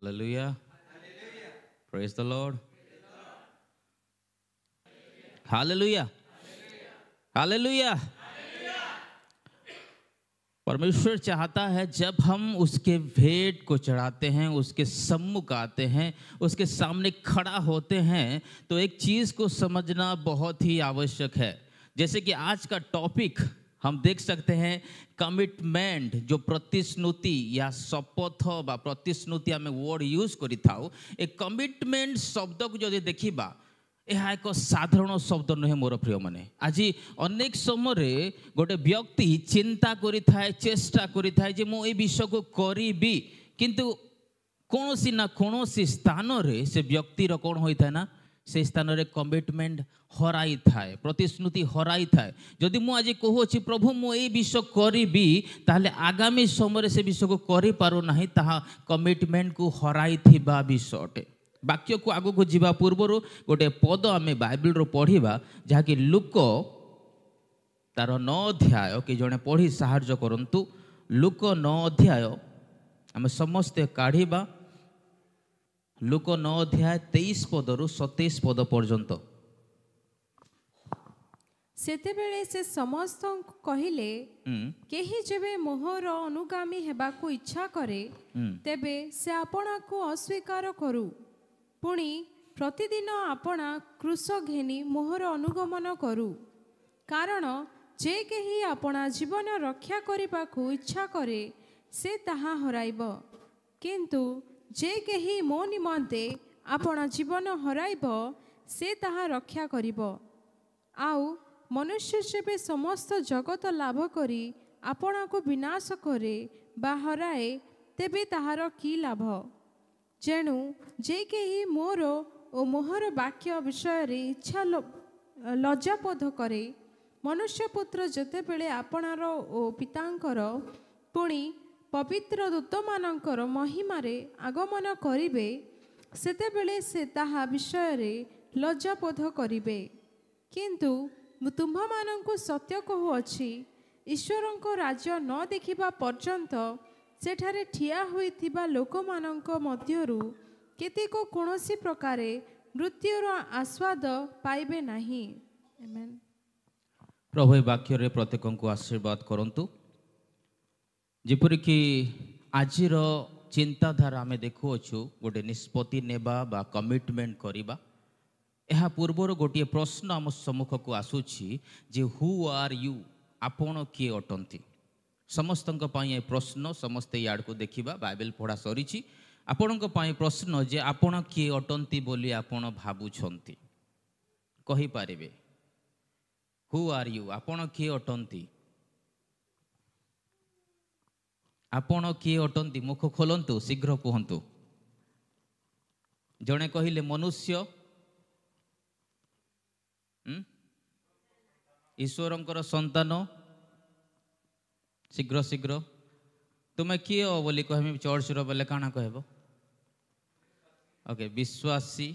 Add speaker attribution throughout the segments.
Speaker 1: Hallelujah. Praise the Lord. Hallelujah. Hallelujah. परमेश्वर चाहता है जब हम उसके भेंट को चढ़ाते हैं, उसके सम्मुख आते हैं, उसके सामने खड़ा होते हैं, तो एक चीज़ को समझना बहुत ही आवश्यक है। जैसे कि आज का टॉपिक हम देख सकते हैं, कमिटमेंट, जो प्रतिश्रुति या शपथ बा प्रतिश्रुति आम वर्ड यूज करि थाउ, ए कमिटमेंट शब्द को जो देखिबा यह एक साधारण शब्द नुहे मोर प्रिय माने। आज अनेक समय गोटे व्यक्ति चिंता करि थाए, चेष्टा करि थाए जे मो ए विषय को करिबी, किंतु कोनोसी ना कोनोसी स्थान रे से व्यक्ति रो कोन होई थाए ना, से स्थान रे कमिटमेंट हराई थाए, प्रतिश्रुति हराई थाए। जदि मु आज कहूछि प्रभु मो ए विषय करिबी, ताले आगामी समय से विषय को करि पारो नाही, ताहा कमिटमेंट को हराई थिबा विषयटे। वाक्य को आगो को जीवा पूर्वर गोटे पद आम बाइबल रो पढ़िबा, जहाँकि लुक तार 9 अध्याय कि जड़े पढ़ी साहाଯ୍य करंतु। लुक 9 अध्याय आम समस्ते काढ़िबा। लुक 9 अध्याय 23 पदरु 27 पद पर्यंत।
Speaker 2: सेतेबेले से समस्त कहिले केही जेबे मोहर अनुगामी हेबाकू इच्छा करे, तेबे से आपना को अस्वीकार करू, पुणी प्रतिदिन आपना क्रूस घेनी मोहर अनुगमन करू। कारण जे केही आपना जीवन रक्षा करिबाकू इच्छा करे, से ताहा हराइब, किंतु जे केही मो निमंते आपना जीवन हराइब, से ताहा रक्षा करिब। आउ मनुष्य जेबे समस्त जगत लाभ करी आपना को विनाश करे बा हराए, तेबे ताहार की लाभ? जेणु जे केही मोर ओ मोहर वाक्य विषय रे इच्छा लज्जाबोध करे, मनुष्य पुत्र जेतेबेले आपणार ओ पितांकर पुणी पवित्र दूतमानंकर महिमारे आगमन करिबे, सेतेबेले से ताहा विषय रे लज्जाबोध करिबे। किंतु तुम्हामानंकु सत्य कहुअछि, ईश्वरंको राज्य न देखिबा पर्यंत सेठारे ठिया होइथिबा लोकमानंक मध्यरु केतेको कोनोसी प्रकारे मृत्युर आस्वाद पाइबे नाही। आमेन।
Speaker 1: प्रभु वाक्य रे प्रत्येक को आशीर्वाद करंतु। जेपरि कि आजिर चिंताधारा आमे देखुअछु गोटे निष्पत्ति नेबा बा कमिटमेंट करिबा। यह पूर्वर गोटे प्रश्न आम सम्मुख को आसुछि जे हु आर यू, आपण किए अटंती। समस्त प्रश्न, समस्ते याड को देखिबा। बाइबल पढ़ा सरीछि। आपण प्रश्न जे आपण किए अटंती बोली आपण भाबुछंती, कहि पारिबे? हु आर यू, आपण किए अटंती? आपण किए अटंती? मुख खोलंतु, शीघ्र कहंतु। जणे कहिले मनुष्य, ईश्वरंकर संतान। शीघ्र शीघ्र तुम्हें किए हो बोली कहमी चर्च रो बोले काना कहबो? ओके, विश्वासी।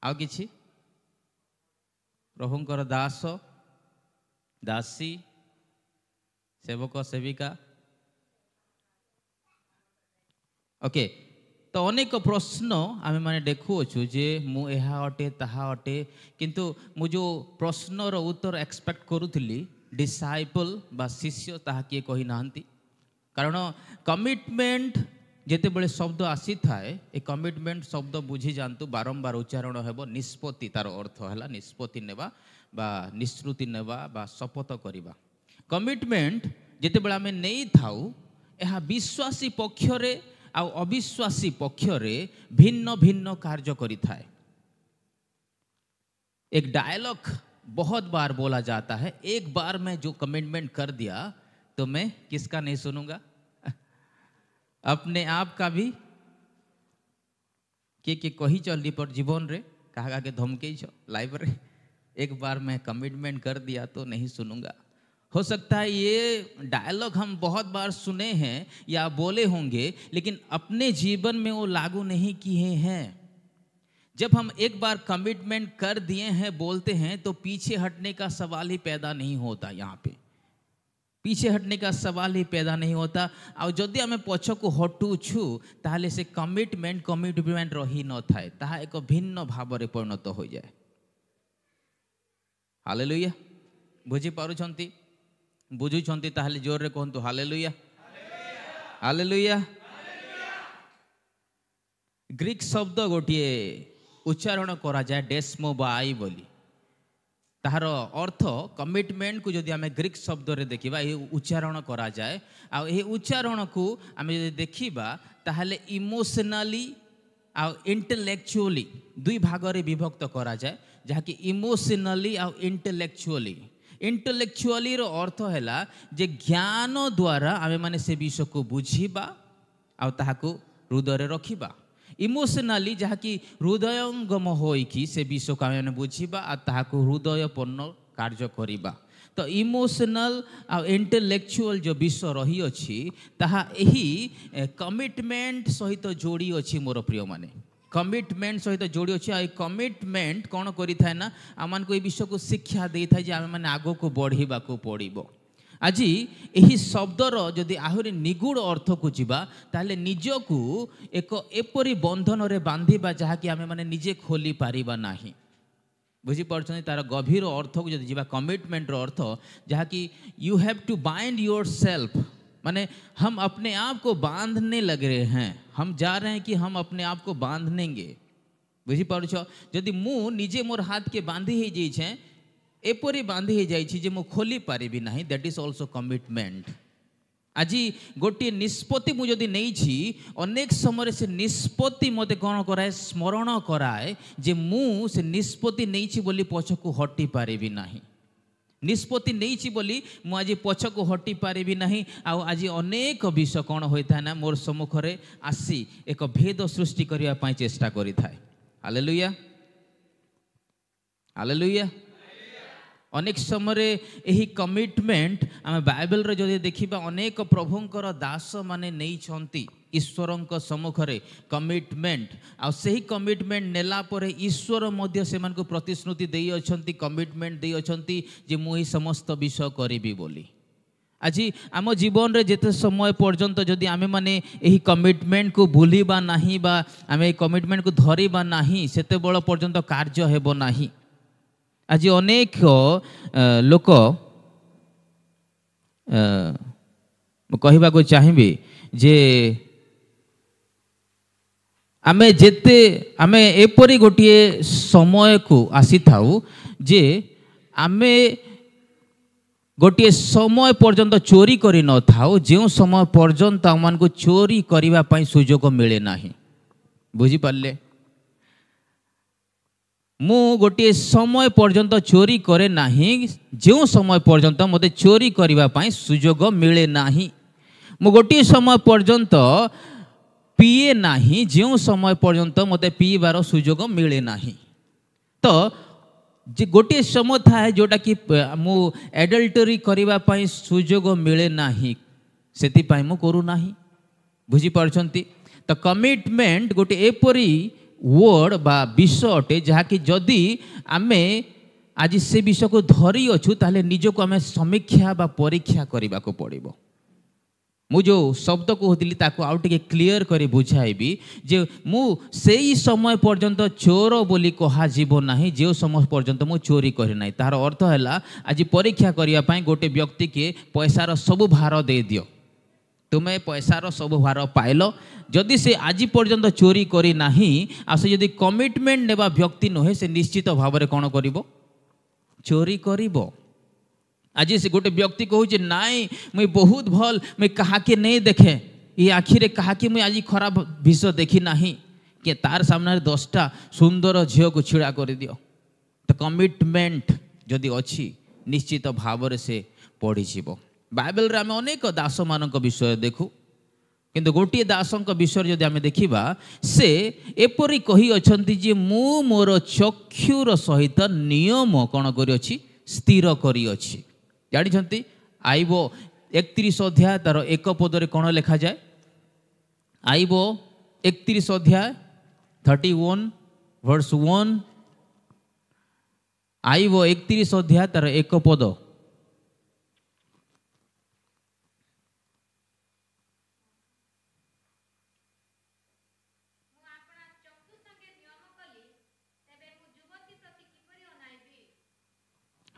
Speaker 1: आउ किछि? प्रभुंकर दास, दासी, सेवक, सेविका। ओके, तो अनेक प्रश्न आमे माने देखुअछु जे मु एहा अटे ताहा अटे, किंतु मु जो प्रश्न रो उत्तर एक्सपेक्ट करूथली डिसाइपल बा शिष्य ताहा किए कहि नाहंती। कारण कमिटमेंट जेते बेले शब्द आसी थाए, ए कमिटमेंट शब्द बुझी जानतु, बारंबार उच्चारण हेबो। निष्पत्ति तार अर्थ हैला निष्पत्ति नेबा बा निश्रुति नेबा बा शपथ करिबा। कमिटमेंट जेते बेले आमे नेई थाउ, एहा विश्वासी पक्षरे आ अविश्वासी पक्षरे भिन्न भिन्न कार्य करि थाए। एक डायलॉग बहुत बार बोला जाता है, एक बार मैं जो कमिटमेंट कर दिया तो मैं किसका नहीं सुनूंगा? अपने आप का भी। के कही चली पर जीवन रे कहा के धमके लाइव रे, एक बार मैं कमिटमेंट कर दिया तो नहीं सुनूंगा। हो सकता है ये डायलॉग हम बहुत बार सुने हैं या बोले होंगे, लेकिन अपने जीवन में वो लागू नहीं किए हैं। जब हम एक बार कमिटमेंट कर दिए हैं, बोलते हैं, तो पीछे हटने का सवाल ही पैदा नहीं होता। यहाँ पे पीछे हटने का सवाल ही पैदा नहीं होता। और जदि आम पछ को हटुछु ताहले से कमिटमेंट रही न थाए, ताहा एक भिन्न भाव में परिणत हो जाए। हालेलुया। बुझी पारुछंती? बुझुछंती ताहले जोर रे कहंतु हालेलुया। हालेलुया। ग्रीक शब्द गोटे उच्चारण करा जाए डेस्मोबाई बोली, ताहार अर्थ कमिटमेंट को जदि आमे ग्रीक शब्द रे देखिबा ये उच्चारण करा जाए, आ ये उच्चारण को आमे जदि देखिबा ताहले इमोशनली आ इंटेलेक्चुअली दुई भाग रे विभक्त करा जाए, जहा कि इमोशनली आ इंटेलेक्चुअली। इंटेलेक्चुअली रो अर्थ हैला जे ज्ञान द्वारा आमे माने से विषय को बुझिबा आ ताहाको हृदय रे रखिबा। इमोशनली जहा कि हृदयंगम होइकी से विषय को आमे बुझिबा आ ताहाको हृदयपूर्ण कार्य करिबा। तो इमोशनल आ इंटेलेक्चुअल जो विषय रही अछि ताहा एही कमिटमेंट सहित जोड़ी अछि। मोर प्रिय माने कमिटमेंट सहित जोड़ी अछि। आ कमिटमेंट कौन करि थाए ना आमान को ए विषय को शिक्षा दे थाए जे आमे माने आगो को बढ़िबा को पड़िबो। आज यही शब्दर जदि आहरी निगूढ़ अर्थ को जीवा ताले निजकू एक एपरी बंधन रे बांधिबा जहा कि आमे माने निजे खोली पारिबा नाही। बुझी पारछनी तार गभीर अर्थ को जदि जीवा कमिटमेंट रो अर्थ जहा कि you have to bind yourself, माने हम अपने आप को बांधने लग रहे हैं, हम जा रहे हैं कि हम अपने आप को बांधनेंगे। बुझी पारुछ? जदि मु निजे मोर हाथ के बांधी ही जाई छे एपरी बांधी ही जाई जे मु खोली पारिबी नाही, दैट इज ऑल्सो कमिटमेंट। आज गोटे निष्पत्ति मु जदि नहीं छी अनेक समय से निष्पत्ति मते कौन कराए स्मरण कराए जे मु से निष्पत्ति नहीं छी बोली पछ को हटी पारिबी नाही। निष्पत्ति नहीं छी बोली मु आज पछ को हटी पारिबी नाही। आ आज अनेक विषय कौन होता ना मोर सम्मुख रे आसी एक भेद सृष्टि करिया पई चेष्टा करि थाए। हालेलुया। हालेलुया। अनेक समय यही कमिटमेंट आम बाइबल रे जदि देखिबा अनेक प्रभुंकर दास माने नहीं छंती ईश्वरंक सम्मुख रे कमिटमेंट। आ सही कमिटमेंट नेला परे ईश्वर मध्य से मान को प्रतिश्रुति देई अछंती, कमिटमेंट देई अछंती जे मु ही समस्त विषय करिबी बोली। आज आम जीवन रे जेते समय पर्यंत जदि आमे माने यही कमिटमेंट को भूलिबा नाही बा आमे कमिटमेंट को धरिबा नाही सेते बळ पर्यंत कार्य हेबो नाही। आज अनेक लोक कहवा को चाहिए जे आमे जेते आमे एपरी गोटे समय को आसी थाउ जे आमे गोटे समय पर्यंत चोरी करी न थाउ जो समय पर्यंत आम को चोरी करने पाई सुजोग मिले नाही। बुझी पारले? मु गोटे समय पर्यंत चोरी करे नाही जो समय पर्यंत मते चोरी करने पाई सुजोग मिले नाही। मु गोटे समय पर्यंत पीए नाही जो समय पर्यंत मते पीबार सुजोग मिले नाही। तो जे गोटे समय था जोटा कि मु एडल्टरी करने पाई सुजोग मिले नाही सेति पाई मु करू नाही। बुझी पारछंती? तो कमिटमेंट गोटे एपरी वर्ड बा विषय अटे जहा कि जदि आमे आज से विषय को धरी अच्छु ताले निजको आमे समीक्षा बा परीक्षा करने को पड़िबो। मु जो शब्द कहती ताको आउ टिके क्लियर करी बुझाइबी जे मु सेई समय पर्यंत चोर बोली कहा जीवो नाही जो समय पर्यंत मु चोरी करि नाही। तार अर्थ हैला आज परीक्षा करिया पई गोटे व्यक्ति के पैसार सब भार दे दियो, तुम्हें पैसार सब भार पाइल, जदि से आज पर्यंत चोरी करी नाही आ से जदि कमिटमेंट नेबा व्यक्ति नहे से निश्चित भाव में कौन करिवो चोरी करिवो। आज से गोटे व्यक्ति कहूँ नाई मुई बहुत भल मुई कहा के नहीं देखे ये आखिरे कहा कि मुई आज खराब विषय देखी नाही के तार सामने 10टा सुंदर झील को छिड़ा कर दियो। तो कमिटमेंट जदि अच्छी निश्चित भाव से पढ़ी बाइबल रे आम अनेक दास मान विषय देखू किंतु गोटे दासों विषय जदि आम देखा से एपरी कही अछंती जे मु मोर चक्षुर सहित नियम कौन करी स्थिर करी अछि। जानी आईबो 31 अध्याय तार एक पदरे कौन लिखा जाए? आईबो 31 अध्याय 31 वर्स 1। आईबो 31 अध्याय तार एक पद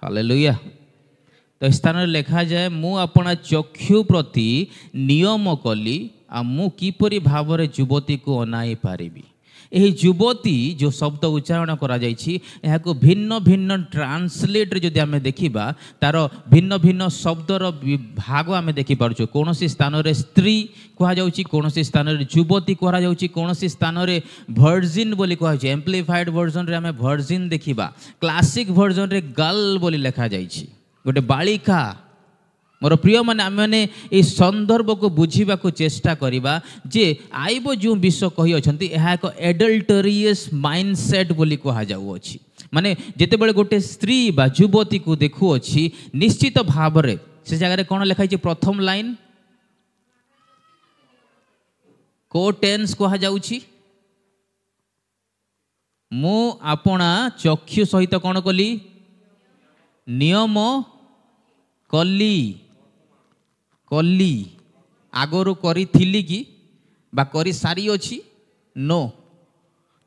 Speaker 1: हालेलुया। तो स्थान लिखा जाए मु अपना चक्षु प्रति नियम कली आ मु किपरि भाव युवती को अनाई पारिबी। यही युवती जो शब्द उच्चारण करा जायछि एहाको भिन्न भिन्न ट्रांसलेट रे जदि आमे देखिबा तार भिन्न भिन्न शब्दर भाग आमे देखि पारछु। कोनोसी स्थान रे स्त्री कहा जाउछि, कोनोसी स्थान रे युवती कहा जाउछि, कोनोसी स्थान रे वर्जिन बोली कहा जाउछि। एम्प्लीफाइड वर्जन रे आमे वर्जिन देखिबा, क्लासिक वर्जन रे गर्ल बोली लिखा जायछि, गोटे बालिका। मोर प्रिय माने आम मैंने ये संदर्भ को बुझा को चेष्टा करवा जे आईब जो विषय कही अच्छा यह एक एडल्टरियस माइंडसेट बोली कह जाऊँगी। माने जिते बड़े गोटे स्त्री बा युवती को देखुअछि निश्चित भाव में से जगह कौन लिखाई प्रथम लाइन को टेन्स कह जाउछि मु आपणा चक्षु सहित कौन कली नियम कली कली आगरू करी थिली कि बा करी सारी अछि नो।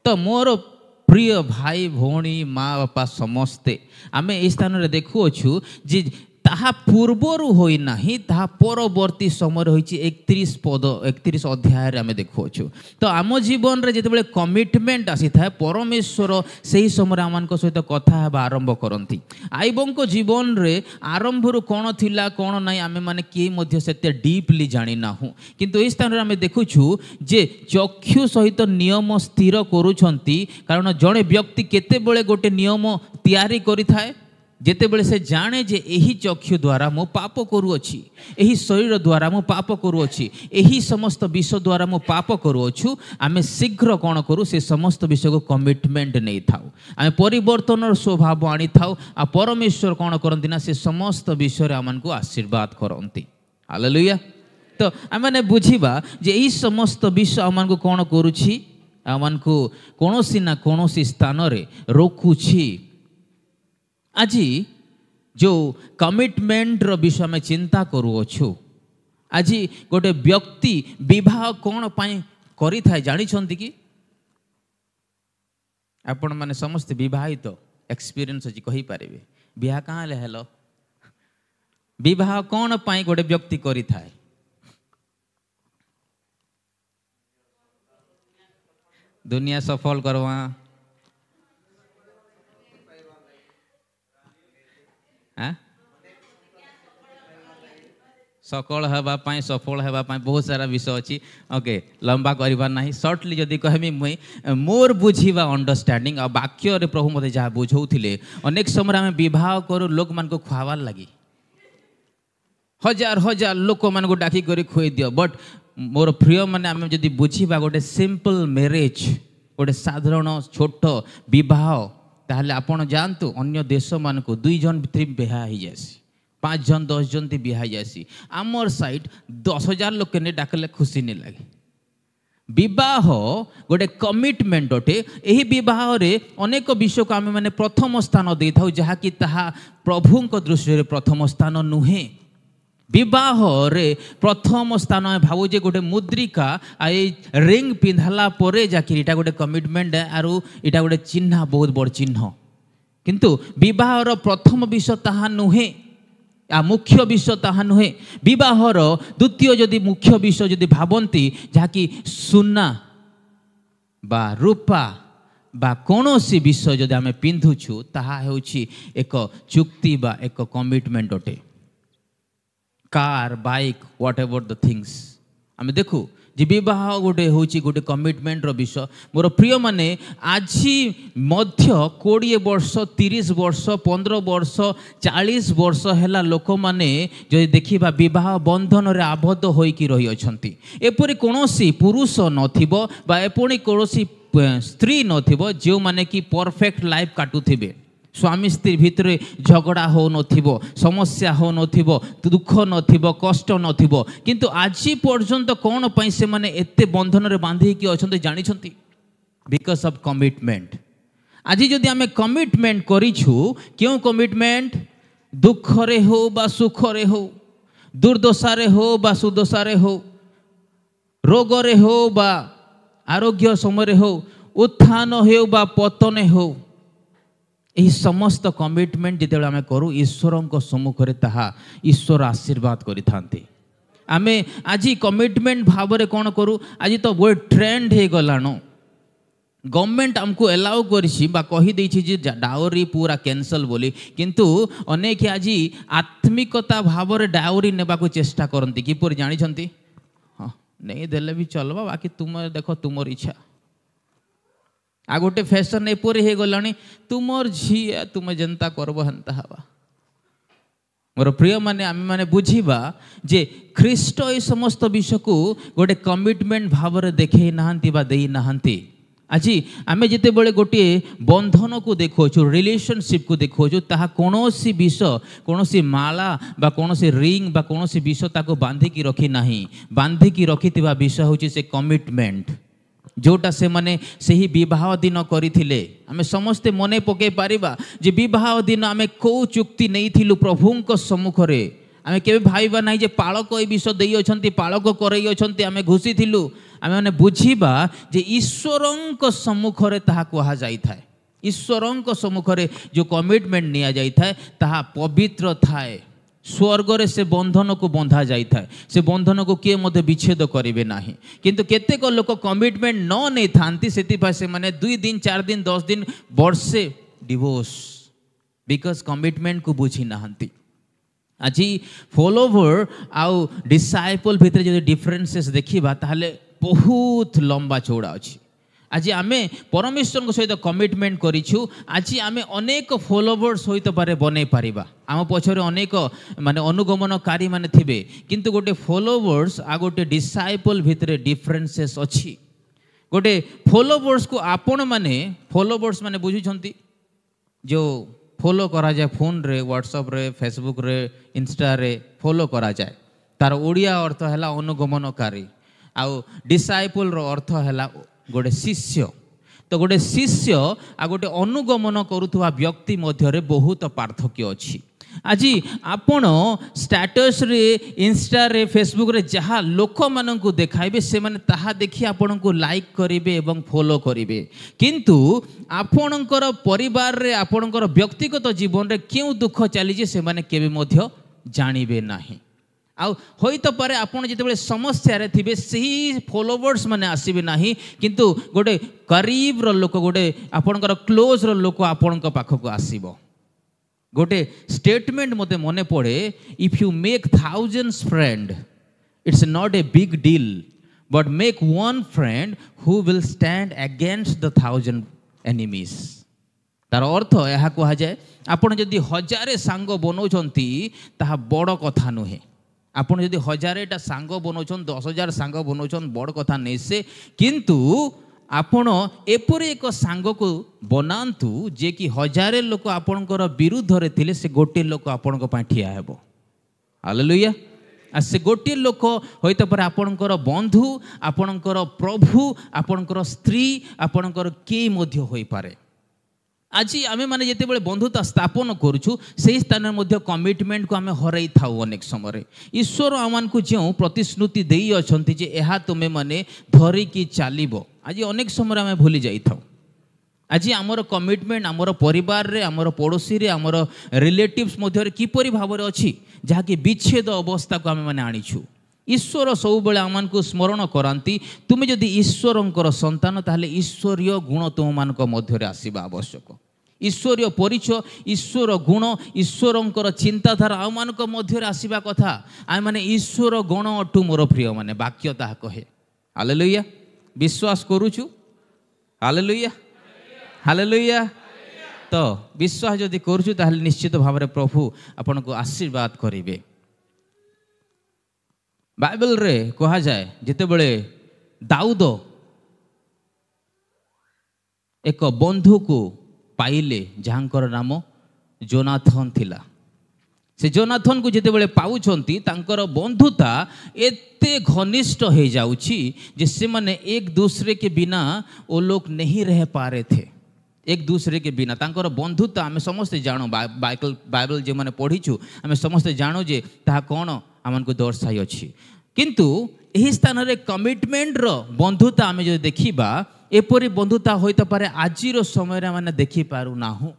Speaker 1: तो मोर प्रिय भाई भौणी माँ बापा समस्ते आमे ए स्थान रे देखुअछु जे ताहा पूर्वरु होई नाही ताहा परवर्ती समय होईछि 31 पद 31 अध्याय रे आमे देखुअछु। तो आम जीवन रे जेतेबेले कमिटमेंट आसी थाए परमेश्वर सेही समय आमानक सहित कथा हेबा आरंभ करंती। आईबंको जीवन रे आरंभरु कोन थिला कोन नाही आमे माने के मध्य सेते डीपली जानि नाहु, किंतु ए स्थान रे आमे देखुछु जे चक्षु सहित नियम स्थिर करूछंती। कारण जणे व्यक्ति केतेबेले गोटे नियम तैयारी करि थाए जेतेबेले से जाने जे एही चक्षु द्वारा मो पाप करूअछि, एही शरीर द्वारा मो पाप करूअछि, एही समस्त विषय द्वारा मो पाप करूअछु, आमे शीघ्र कौन करू से समस्त विषय को कमिटमेंट नहीं थाउ, आमे परिवर्तन स्वभाव आनी थाउ। आ परमेश्वर कौन करंती ना से समस्त विषय रे आमन को आशीर्वाद करंती। हालेलुया। तो आमे बुझिबा जे एही समस्त विषय आमन को कौन करूछि आमन को कोनोसी ना कोनोसी स्थान रे रोकुछि। आज जो कमिटमेंट रो विषय में चिंता करूछु, आज गोटे व्यक्ति विवाह कौन पाई करि थाए जानि छंती कि आपण माने समस्त विवाहित एक्सपीरियंस अछि कहि पारिबे बियाह कहाँ ले हेलो विवाह कौन पाई गोटे व्यक्ति करि थाए दुनिया सफल करवा सकल हेबापाई सफल हेबापाई बहुत सारा विषय अच्छी। ओके लंबा करवा ना सर्टली जदि कहमी मुई मोर बुझीवा अंडरस्टैंडिंग आ वाक्य रे प्रभु मते जहाँ बुझौथिले अनेक समय आम विवाह करू लोक मान को खुआवार लगी हजार हजार लोक मान को डाकी कर खुई दियो। बट मोर प्रिय माने आम जदि बुझीवा गोटे सिंपल मैरेज गोटे साधारण छोट विवाह ताहले आपण जानतु अन्य देश मान को 2 जन भितर बिहा हो जासी 5 जन 10 जन ती बिहा जासी। आमर साइड 10,000 लोक ने डाकले खुशी नहीं लगे। विवाह गोटे कमिटमेंट अटे। यही विवाह रे अनेक विषय को आम मैंने प्रथम स्थान दे था जहाँ कि ताहा प्रभुंक दृष्टि रे प्रथम स्थान नुहे। विवाह रे प्रथम स्थान भावु जे गोटे मुद्रिका रिंग पिंधाला परे जाकि इटा गोटे कमिटमेंट है आरु इटा गोटे चिन्ह बहुत बड़ चिन्ह। किंतु विवाह रो प्रथम विषय ताहा नुहे आ मुख्य विषय ताहा नुहे। विवाहर द्वितीय जदि मुख्य विषय जदि भावंती जहाँकि सुना बा रूपा बा कौनसी विषय जदि आमे पिंधुछु ताहा हेउछि एक चुक्ति बा एक कमिटमेंट अटे। Car bike what ever the things आमे देखू जे विवाह गोटे होची गोटे कमिटमेंट रो विषय। मोर प्रिय माने आज मध्य 20 वर्ष 30 वर्ष 15 वर्ष 40 वर्ष हैला लोक माने जो देखिबा विवाह बंधन रे आबद्ध होई की रही अछंती। एपरि कोनोसी पुरुष नथिबो बा एपरि कोनोसी स्त्री नथिबो जो माने की परफेक्ट लाइफ काटुथिबे। स्वामी स्त्री भितर झगड़ा हो नथिबो समस्या हो नथिबो दुख नथिबो कष्ट नथिबो। किंतु आज पर्यंत कौन पाई से माने एते बंधन रे बांधी की अछंती जानि छंती बिकॉज ऑफ कमिटमेंट। आज जदि आमे कमिटमेंट करिछु क्यों कमिटमेंट दुख रे हो बा सुख रे हो दुर्दशा रे हो बा सुदशा रे हो रोग रे हो बा आरोग्य समय रे हो उत्थान हो बा पतन हो यही समस्त कमिटमेंट जिते आम करूँ ईश्वर सम्मुख में ताहा ईश्वर आशीर्वाद करि आमे आज कमिटमेंट भाव में कौन करूँ आज तो वो ट्रेंड हो गलाण गवर्नमेंट आमको एलाउ कही डाउरी पूरा कैंसल बोली किंतु अनेक आज आत्मिकता भाव में डाउरी नेबा को चेष्टा करती किपर जानी हाँ नहीं देले भी चलवा बाकी तुम देख तुम इच्छा आ गोटे फैशन एपरी हो गला तुमर झी तुम जनता करब हंता हवा मोर प्रिय माने आम मैंने बुझा जे ख्रीष्ट ये समस्त विषय को गोटे कमिटमेंट भाव में देखे नहांती आज आम जिते बड़े गोटे बंधन को देखो रिलेशनशिप को देखो ताहा कौनसी विषय कौनसी माला बा कौनसी रिंग बा कौनसी विषय ताको बांधिकी रखी नाही बांधिकी रखिथिबा विषय होची से कमिटमेंट जोटा से माने से ही विवाह दिन करथिले आमे समस्ते मने पके पारिबा जे विवाह दिन आमे को चुक्ति नहीं थिलु प्रभुंक सम्मुख रे आमे केबे भाईबा नाही जे पालक ए विषय देई अछंती पालक करई अछंती आमे घुसी थिलु आमे माने बुझिबा जे ईश्वरंक सम्मुख रे ताहा कहा जाई थाए ईश्वरंक सम्मुख रे जो कमिटमेंट निया जाई थाए ताहा पवित्र थाए स्वर्ग रे से बंधन को बंधा जाई थाए से बंधन को किए मध्य विच्छेद करेंगे ना किंतु केतेक लोक कमिटमेंट न नहीं थांती से माने 2 दिन 4 दिन 10 दिन वर्षे डिवोर्स बिकॉज कमिटमेंट को बुझी नहांती आज फॉलोवर आउ डिसाइपल भितर जो डिफरेंसेस देखिबा ताहले बहुत लंबा चौड़ा अच्छी आज आमे परमेश्वर सहित कमिटमेंट करिछु आज आमे अनेक फॉलोवर सहित पारे बनै पारिबा आम पछरे अनेक माने अनुगमनकारी माने थिबे किंतु गोटे फॉलोवर्स आ गोटे डिसाइपल भितरे डिफरेंसेस अछि गोटे फॉलोवर्स को आपण माने फॉलोवर्स माने बुझुछंती जो फॉलो करा जाए फोन रे व्हाट्सएप रे फेसबुक रे इंस्टा रे फॉलो करा जाए तार ओडिया अर्थ हैला अनुगमनकारी आउ डिसाइपल रो अर्थ हैला गोटे शिष्य तो गोटे शिष्य आ गोटे अनुगमन करुवा व्यक्ति मध्य बहुत पार्थक्य अच्छी आज आपण स्टेटस रे इंस्टा रे फेसबुक रे जहाँ लोक मान को देखाइबे से माने ताहा देखि आपण को लाइक करिवे एवं फॉलो करिवे किंतु आपणकर परिवार रे आपणकर व्यक्तिगत जीवन रे क्यों दुख चली से माने केबे मध्य जानिबे नाही आउ होई तो पारे आपण जिते समस्या रे थिबे सही फॉलोवर्स माने आसीबे नाही किंतु गोटे करीब रो लोक गोटे आपणकर क्लोज रो लोक आपणक पाखक आसीबो गोटे स्टेटमेंट मते मने पड़े if you make thousands friend it's not a big deal but make one friend who will stand against the 1000 enemies तार अर्थ यह कहा जाए आपण जदि 1000 सांग बनौछंती ताहा बड़ कथा नुहे आपण जदि 1000टा सांग बनौछन 10,000 सांग बनौछन बड़ कथा नहीं से किंतु आपण एपरी एक सांग को बनातु जे कि 1000 लोक आपणकर विरुद्ध रे थिले से गोटे लोक आपणक पा ठिया हेबो हालेलुया आ से गोटे लोक होइतो पर आपणकर बंधु आपणकर प्रभु आपणकर स्त्री आपणकर के मध्य होई पारे आज आमे माने जेते बेले बंधुता स्थापन करूछु सही स्थान में कमिटमेंट को आमे हरई थाउ अनेक समय ईश्वर आमान को जो प्रतिश्रुति देई अछंती जे एहा तुमे माने धरी की चालिबो आज अनेक समय आमे भूली जाई थाउ आज आमर कमिटमेंट आमर परिवार रे आमर पड़ोसी रे आमर रिलेटिव्स मध्य किपरि भाव रे अछि जहा कि विच्छेद अवस्था को आमे माने आनिछु ईश्वर सब बेले आमान को स्मरण करांती तुमे जदि ईश्वरंकर संतान ताहले ईश्वरीय गुण तुम मानक मध्य रे आसीबा आवश्यक ईश्वरीय परिचय ईश्वर गुण ईश्वरंकर चिंताधारा आम मानक मध्य रे आसीबा कथा आम माने ईश्वर गुण अटू मोर प्रिय माने वाक्य ताहा कहे हालेलुया विश्वास करूछु हालेलुया हालेलुया तो विश्वास जदि करूछु ताहले निश्चित भाव रे प्रभु आपन को आशीर्वाद करिवे बाइबल रे कहा जाए जिते बड़े दाऊद एक बंधु को पाइले जहाँकर नाम जोनाथन थिला से जोनाथन को जिते बड़े पाउछंती तांकर बंधुता एते घनिष्ठ हो जाउछि जे से माने एक दूसरे के बिना वो लोग नहीं रह पा रहे थे एक दूसरे के बिना तांकर बंधुता आमे समस्ते जानो बाइबल जे माने पढ़ीछु आमे समस्ते जानो जे ताहा कोन आमन को दर्शाई अछि किंतु एही स्थान रे कमिटमेंट रो बंधुता आमे जो देखिबा एपरी बंधुता होई त पारे आजिरो समय रे माने देखि पारु नाहु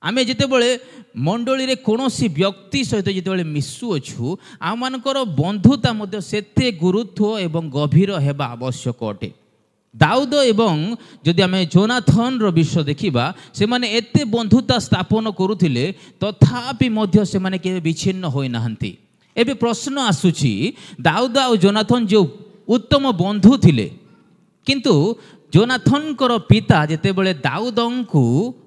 Speaker 1: आमे जितेबले मंडली रे कोनोसी व्यक्ति सहित जितेबले मिसुअछु आमनकर बंधुता मध्य सेते गुरुत्व एवं गभीर हेबा आवश्यक अटे। दाऊद एवं जदि आमे जोनाथन रो विषय देखिबा से माने एते बंधुता स्थापन करुथिले तथापि मध्य से माने के विच्छिन्न होई नाहंती। एबे प्रश्न आसुची दाऊद और जोनाथन जो उत्तम बंधु थिले किंतु जोनाथन कर पिता जेतेबेले दाऊदंकु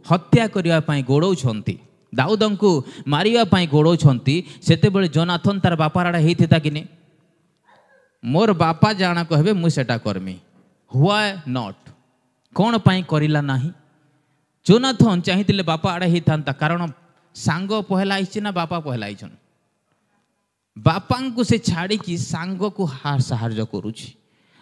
Speaker 1: हत्या करिया पई गोड़ौछंती दाऊदंकु मारिया पई गोड़ौछंती सेतेबेले जोनाथन तार बापा राडा हेइथिता किने मोर बापा जाना कहबे मु सेटा करमी व्हाई नॉट कौन पाई करिला नाही। जोनाथन चाहिथिले बापा आड़े हेइथांता कारण सांग पहला आइछि ना बापा पहला आइछन बापांकु से छाड़ी की सांग को हार साहाଯ୍य करूछि।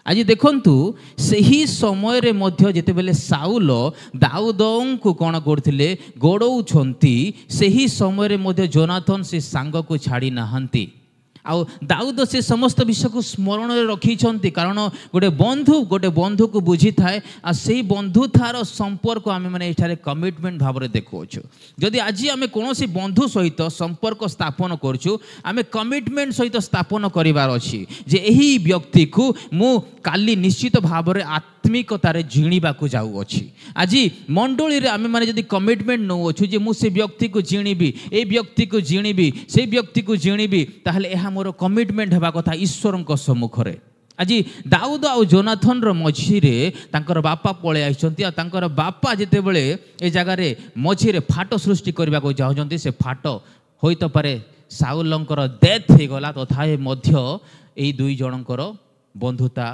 Speaker 1: आज देखंतु सही समय रे मध्य जेतेबेले साउल दाऊदंकु कोन करथिले गोड़ौछंती सही समय रे मध्य जोनाथन से सांग को छाड़ी नाहंती। आउ दाऊद से समस्त विषय को स्मरण रखी कारण गोटे बंधु को बुझी थाए आ से बंधुतार संपर्क आम मैंने कमिटमेंट भाव में देखु। जदि आज आम कौन बंधु सहित संपर्क स्थापन करूँ आम कमिटमेंट सहित स्थापन करार अच्छी जे यही व्यक्ति को मु काली निश्चित भाव में आत्मिकतार जिणीबा को जाऊँगी। आज मंडली रे आमे माने जदि कमिटमेंट नौछु जे मु से व्यक्ति को जिणीबी ए व्यक्ति को जिणीबी से व्यक्ति को जिणीबी ताहले एहा मोर कमिटमेंट हेबा कथा ईश्वरक सम्मुखरे। आज दाऊद और जोनाथन रो मझीरे तांकर बापा पळे आइछंती आ तांकर बापा जेतेबेले ए जगह रे मझीरे फाट सृष्टि करबा को चाहछंती से फाट होई तो पारे साउलंकर डेथ हे गला तथापि मध्य एई दुई जनकर बंधुता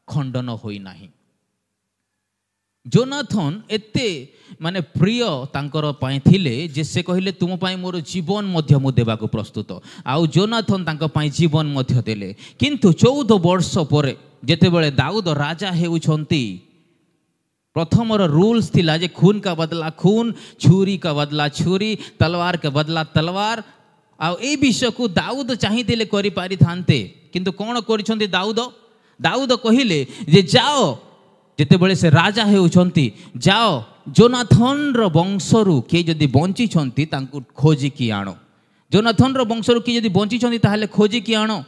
Speaker 1: खंडन होई नाही। जोनाथन एते माने प्रिय तांकर पाए थिले जे से कहिले तुम पाए मोर जीवन मध्य मु देबा को प्रस्तुत आउ जोनाथन तांकर पाए जीवन मध्य देले किंतु 14 वर्ष परे जेतेबेले दाऊद राजा हेउछंती प्रथम रूल्स थिला जे खून का बदला खून छुरी का बदला छुरी तलवार के बदला तलवार आउ ए विषय को दाऊद चाहिथिले करि पारि थांते किंतु कोन करिसंती दाऊद कहिले जे जाओ जेतेबेले से राजा हेउछंती जाओ जोनाथन रो वंशरु के जदि बंची छंती तांकु खोजी की आनो जोनाथन रो वंशरु के जदि बंची छंती ताहले खोजी की आनो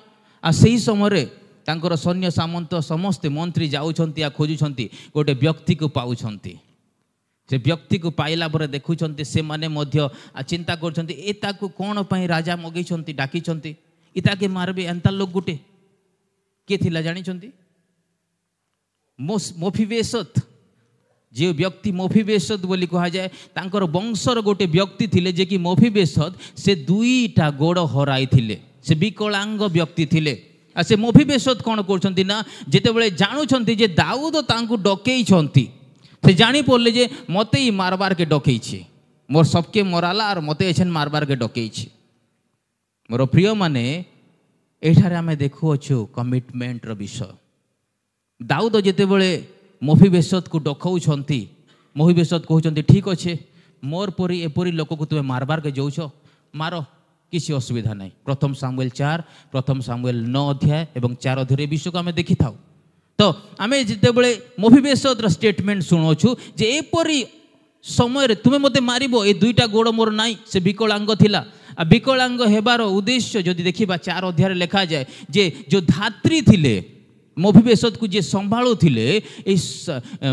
Speaker 1: आ सही समय रे तांकर सैन्य सामंत समस्त मंत्री जाउछंती आ खोजुछंती गोटे व्यक्ति को पाउछंती से व्यक्ति को पाइला पर देखुछंती से माने मध्य चिंता करछंती ए ताकु कोन पई राजा मगैछंती डाकीछंती इता के मारबे एंता लोग गुटे के थिला जानी छंती मोफिबेशत जे व्यक्ति मोफिबेशत बोली कहा जाए तांकर वंशर गोटे व्यक्ति थिले जे कि मोफिबेशत से दुईटा गोड़ हराई थिले से विकलांग व्यक्ति थिले आ से मोफिबेशत कोन करछंती ना जेतेबेले जानुछंती जे दाऊद तांकु डकेई छंती से जानी पड़ले जे मते ही मारबार के डकेई छी मोर सबके मराला और मते एछन मारबार के डकेई छी। मोर प्रिय माने एठारे आमे देखु अछु कमिटमेंट रो विषय। दाऊद जेतेबेले मोफिबेशत को डकाउछंती मोफिबेशत कहउछंती ठीक अच्छे मोर परी एपरी लोक को तुमे मारबार के जाउछ मारो किसी असुविधा नहीं। प्रथम सामुएल 4 प्रथम सामुएल 9 अध्याय एवं 4 अध्याय विषय को आमे देखि थाउ तो आमे जेतेबेले मोफिबेशत रो स्टेटमेंट सुनोछु जे एपरी समय रे तुमे मते मारिबो ए दुईटा गोड़ मोर नाई से विकलांग थिला आ विकलांग हेबार उद्देश्य जदि देखिबा 4 अध्याय लिखा जाए जे जो धात्री थिले मोफिबेशत को जे संभाळु थिले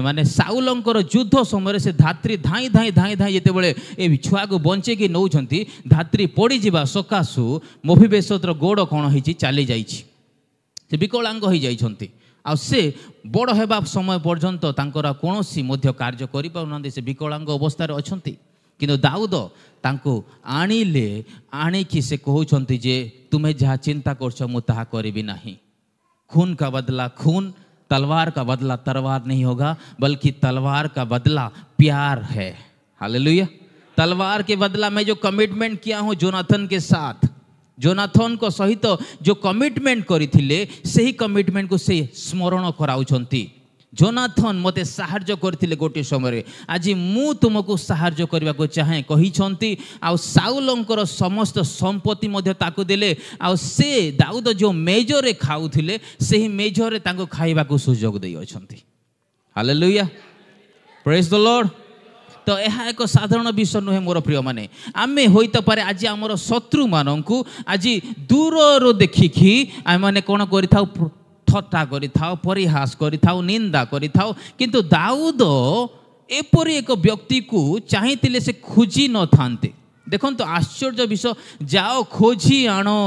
Speaker 1: माने साउलंकर युद्ध समय से धात्री धाई धाई धाई धाई जेतेबेले ए छुआ को बंचे की नौछंती धात्री पड़ी जिबा सकासु मोफिबेशत रो गोड़ कोन हिची चाली जाईछि से विकलांग होई जाईछंती आ से बड़ हेबा समय पर्यंत तांकर कोनोसी मध्य कार्य करि पाउनांती से विकलांग अवस्था रे अछंती किंतु दाऊद तांको आनिले आनिकी से कहउछंती जे तुमे जहा चिंता करछ मु ताहा करिबी नाही। खून का बदला खून तलवार का बदला तलवार नहीं होगा बल्कि तलवार का बदला प्यार है। हालेलुया। तलवार के बदला मैं जो कमिटमेंट किया हूँ जोनाथन के साथ जोनाथन को सहित जो कमिटमेंट करिथिले सही कमिटमेंट को से स्मरण कराउछंती। जोनाथन मते साहाଯ୍य करथिले गोटे समय आज मु तुमको साहाଯ୍य करबा को चाहे कहिछंती आ साउलंकर समस्त संपत्ति मध्य ताको देले आ से दाऊद जो मेजर रे खाउथिले सही मेजर रे ताको खाइबा को सुयोग देइ अछंती। हालेलुया। Praise the Lord. तो यह एक साधारण विषय नुहे मोर प्रिय माने आमे होइत पारे आज आमर शत्रु माननकु आज दूर देखिकी आमे माने कोन करिथाउ ठट्टा करिथाउ परिहास करिथाउ निंदा करिथाउ किंतु दाऊद एपरि एक व्यक्ति को चाहिथिले से खोजी न थांते देखो तो आश्चर्य विषय जाओ खोजी आनो